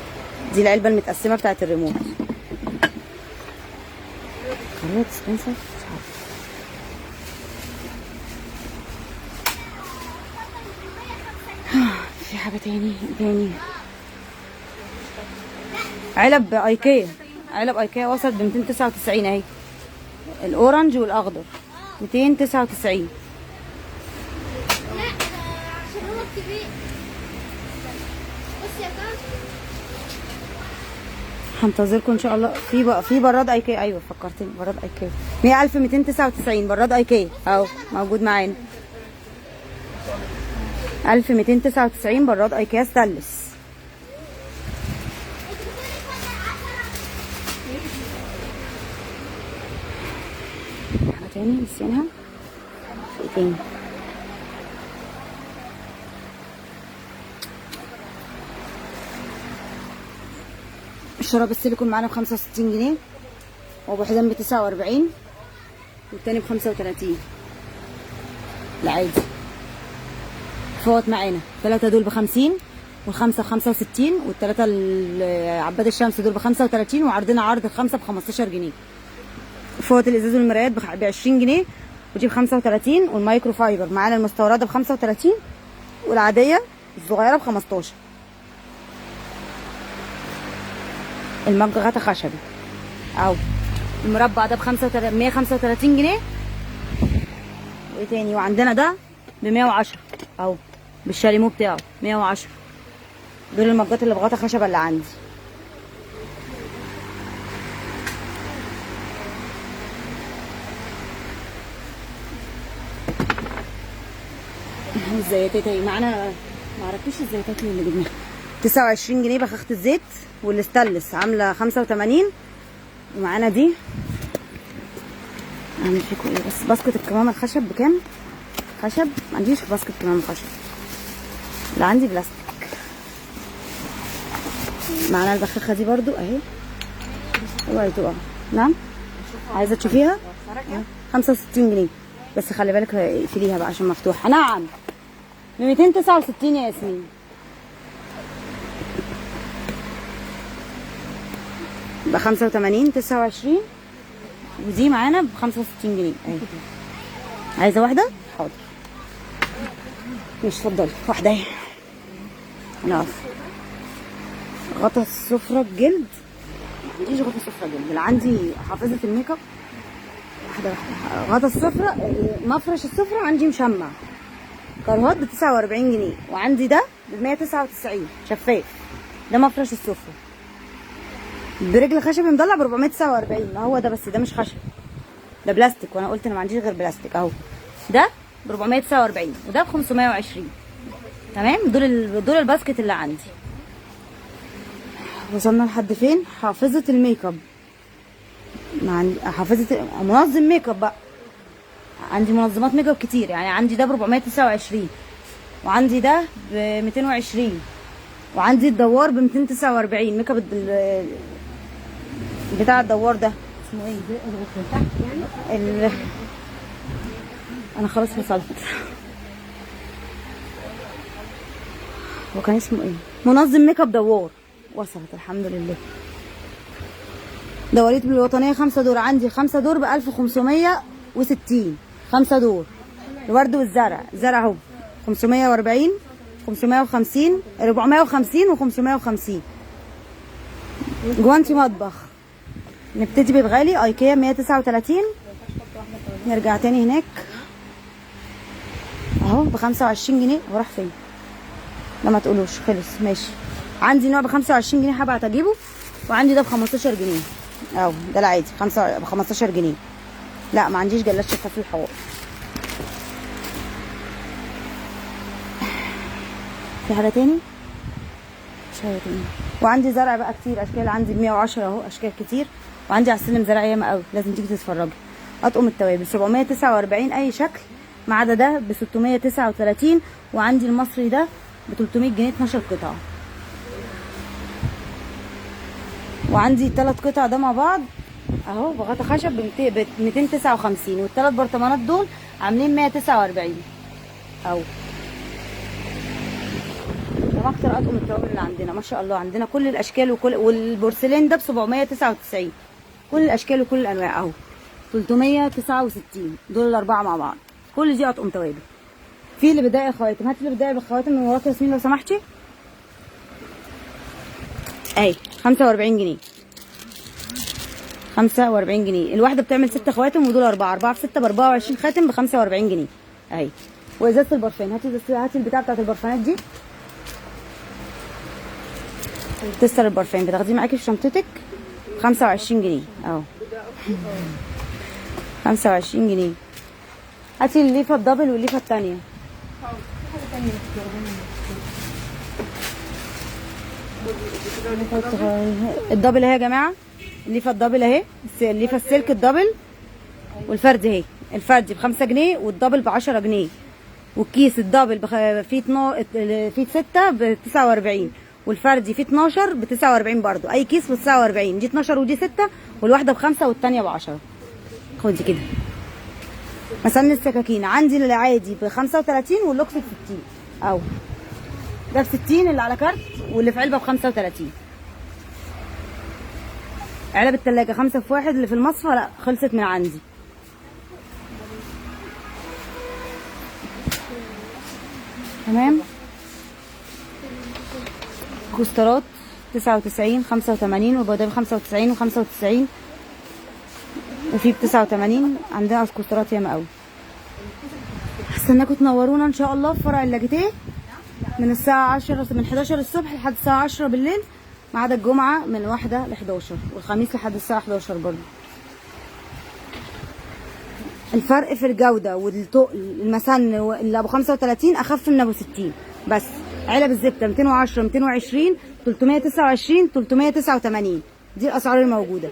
دي العلبه المتقسمه بتاعت الريموت. قررت سبنسر مش عارفه. في حاجه تاني علب ايكيا. علب ايكيا وصلت ب 299 اهي، الاورنج والاخضر 299. لا عشان هو كبير. بص يا كام. هنتظركم ان شاء الله. في براد ايكيا، ايوه فكرتني براد ايكيا 100299 براد ايكيا اهو موجود معانا 1299 براد ايكيا ستانلس. حاجه تاني نسيناها؟ ايه تاني؟ الشراب السيليكون معانا ب 65 جنيه، وابو حزام ب 49 والتاني ب 35 العادي. فوت معانا الثلاثه دول ب 50 والخمسه ب 65 والثلاثه عباد الشمس دول ب 35، وعرضنا عرض الخمسه ب 15 جنيه. فوت الازاز والمرايات ب 20 جنيه ودي ب 35، والمايكرو فايبر معانا المستورده ب 35 والعاديه الصغيره ب 15. المج غطا خشبي او المربع ده ب 135 جنيه. وايه تاني؟ وعندنا ده ب 110 اهو بالشاليمو بتاعه 110. دول المجات اللي بغطا خشبه اللي عندي. الزيتات اهي معانا، ما عرفتوش الزيتات اللي جبناها 29 جنيه بخاخة الزيت، والستانلس عامله 85. ومعانا دي اعمل فيكم ايه بس، باسكت الكمامه الخشب بكام؟ خشب ما عنديش باسكت كمامه خشب، اللي عندي بلاستيك. معانا البخاخه دي برضو اهي، اوعي تقع. نعم عايزه تشوفيها؟ 65 جنيه بس خلي بالك اقفليها بقى عشان مفتوحه. نعم ب 269 يا ياسمين. ب 85 29. ودي معانا ب 65 جنيه اهي. عايزه واحده؟ حاضر. مش اتفضلي واحده اهي. نقف. غطا السفره الجلد. مفيش غطا سفره جلد، اللي عندي حافظه الميك اب. واحده واحده. غطا السفره، مفرش السفره عندي مشمع كرهات ب 49 جنيه، وعندي ده ب 199 شفاف. ده مفرش السفره برجل خشبي مضلع ب 449. ما هو ده، بس ده مش خشب، ده بلاستيك، وانا قلت انا ما عنديش غير بلاستيك اهو. ده ب 449 وده ب 520. تمام. دول الباسكت اللي عندي. وصلنا لحد فين؟ حافظه الميك اب. حافظه منظم ميك اب بقى. عندي منظمات ميك اب كتير، يعني عندي ده ب 429 وعندي ده ب 220 وعندي الدوار ب 249. ميك اب بتاع الدوار ده اسمه ايه؟ انا خلاص وصلت. هو كان اسمه ايه؟ منظم ميك اب دوار. وصلت الحمد لله. دواريت بالوطنيه 5 دور. عندي 5 دور ب 1560. 5 دور. الورد والزرع. زرع اهو 540 550 450 و550. جوانتي مطبخ. نبتدي بالغالي. ايكيا 139. نرجع تاني هناك اهو ب 25 جنيه. هو راح فين؟ لا ما تقولوش خلص. ماشي. عندي نوع ب 25 جنيه هبعت اجيبه، وعندي ده ب 15 جنيه اهو. ده العادي ب 15 جنيه. لا ما عنديش جلاش شفاف في الحوار. في حاجه تاني؟ مش حاجه تاني. وعندي زرع بقى كتير اشكال. عندي ب 110 اهو اشكال كتير. وعندي على السلم زرع ياما قوي، لازم تيجي تتفرجي. اطقم التوابل 749 اي شكل، ما عدا ده ب 639. وعندي المصري ده ب 300 جنيه 12 قطعه. وعندي 3 قطع ده مع بعض اهو بغطا خشب ب 259. والثلاث برطمانات دول عاملين 149 اهو. ده اكتر اطقم التوابل اللي عندنا ما شاء الله. عندنا كل الاشكال والبورسلين ده ب 799. كل الاشكال وكل الانواع اهو 369. دول الاربعه مع بعض. كل دي اطقم توابل. في اللي بدايه خواتم. هاتي اللي بدايه بالخواتم من وراك ياسمين لو سمحتي. اهي 45 جنيه. 45 جنيه الواحده. بتعمل 6 خواتم، ودول 4 في 6 ب 24 خاتم ب 45 جنيه اهي. وازازه البرفان. هاتي البتاع بتاعت البرفانات دي. تستر البرفان بتاخديه معاكي في شنطتك 25 جنيه اهو. 25 جنيه. هاتي الليفه الدبل والليفه الثانيه. الدبل اهي يا جماعه. الليفه الدبل اهي. الليفه السلك الدبل. والفرد اهي. الفرد ب5 جنيه والدبل ب10 جنيه. والكيس الدبل فيه 6 ب 49. والفردي فيه 12 ب 49 برضو. اي كيس ب 49. دي 12 ودي 6. والواحده ب5 والثانيه ب10. خدي كده. مثلا السكاكين عندي العادي ب 35 واللوكس ب 60 اهو. ده ب 60 اللي على كارت، واللي في علبه ب 35. علب التلاجة 5 في 1 اللي في المصفى لا خلصت من عندي. تمام. كوسترات 99 85 وبوداب 95 و95 وفي ب89. عندنا كوسترات ياما قوي. هستناكم تنورونا ان شاء الله في فرع اللاجيتيه من الساعه 10 من 11 الصبح لحد الساعه 10 بالليل، ما عدا الجمعه من 1 ل 11 والخميس لحد الساعه 11 برضه. الفرق في الجوده والتقل. المسن اللي ابو 35 اخف من ابو 60 بس. علب الزبده 210 220 329 389. دي الاسعار الموجوده.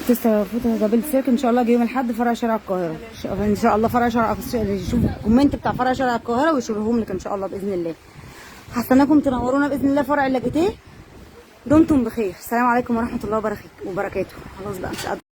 تستفوتوا دبل سيرك ان شاء الله يوم الاحد فرع شارع القاهره. ان شاء الله فرع شارع شوف الكومنت بتاع فرع شارع القاهره ويشوفهم لك ان شاء الله باذن الله. هستناكم تنورونا باذن الله فرع اللاجيتيه. دمتم بخير. السلام عليكم ورحمه الله وبركاته. خلاص بقى مش قادرة.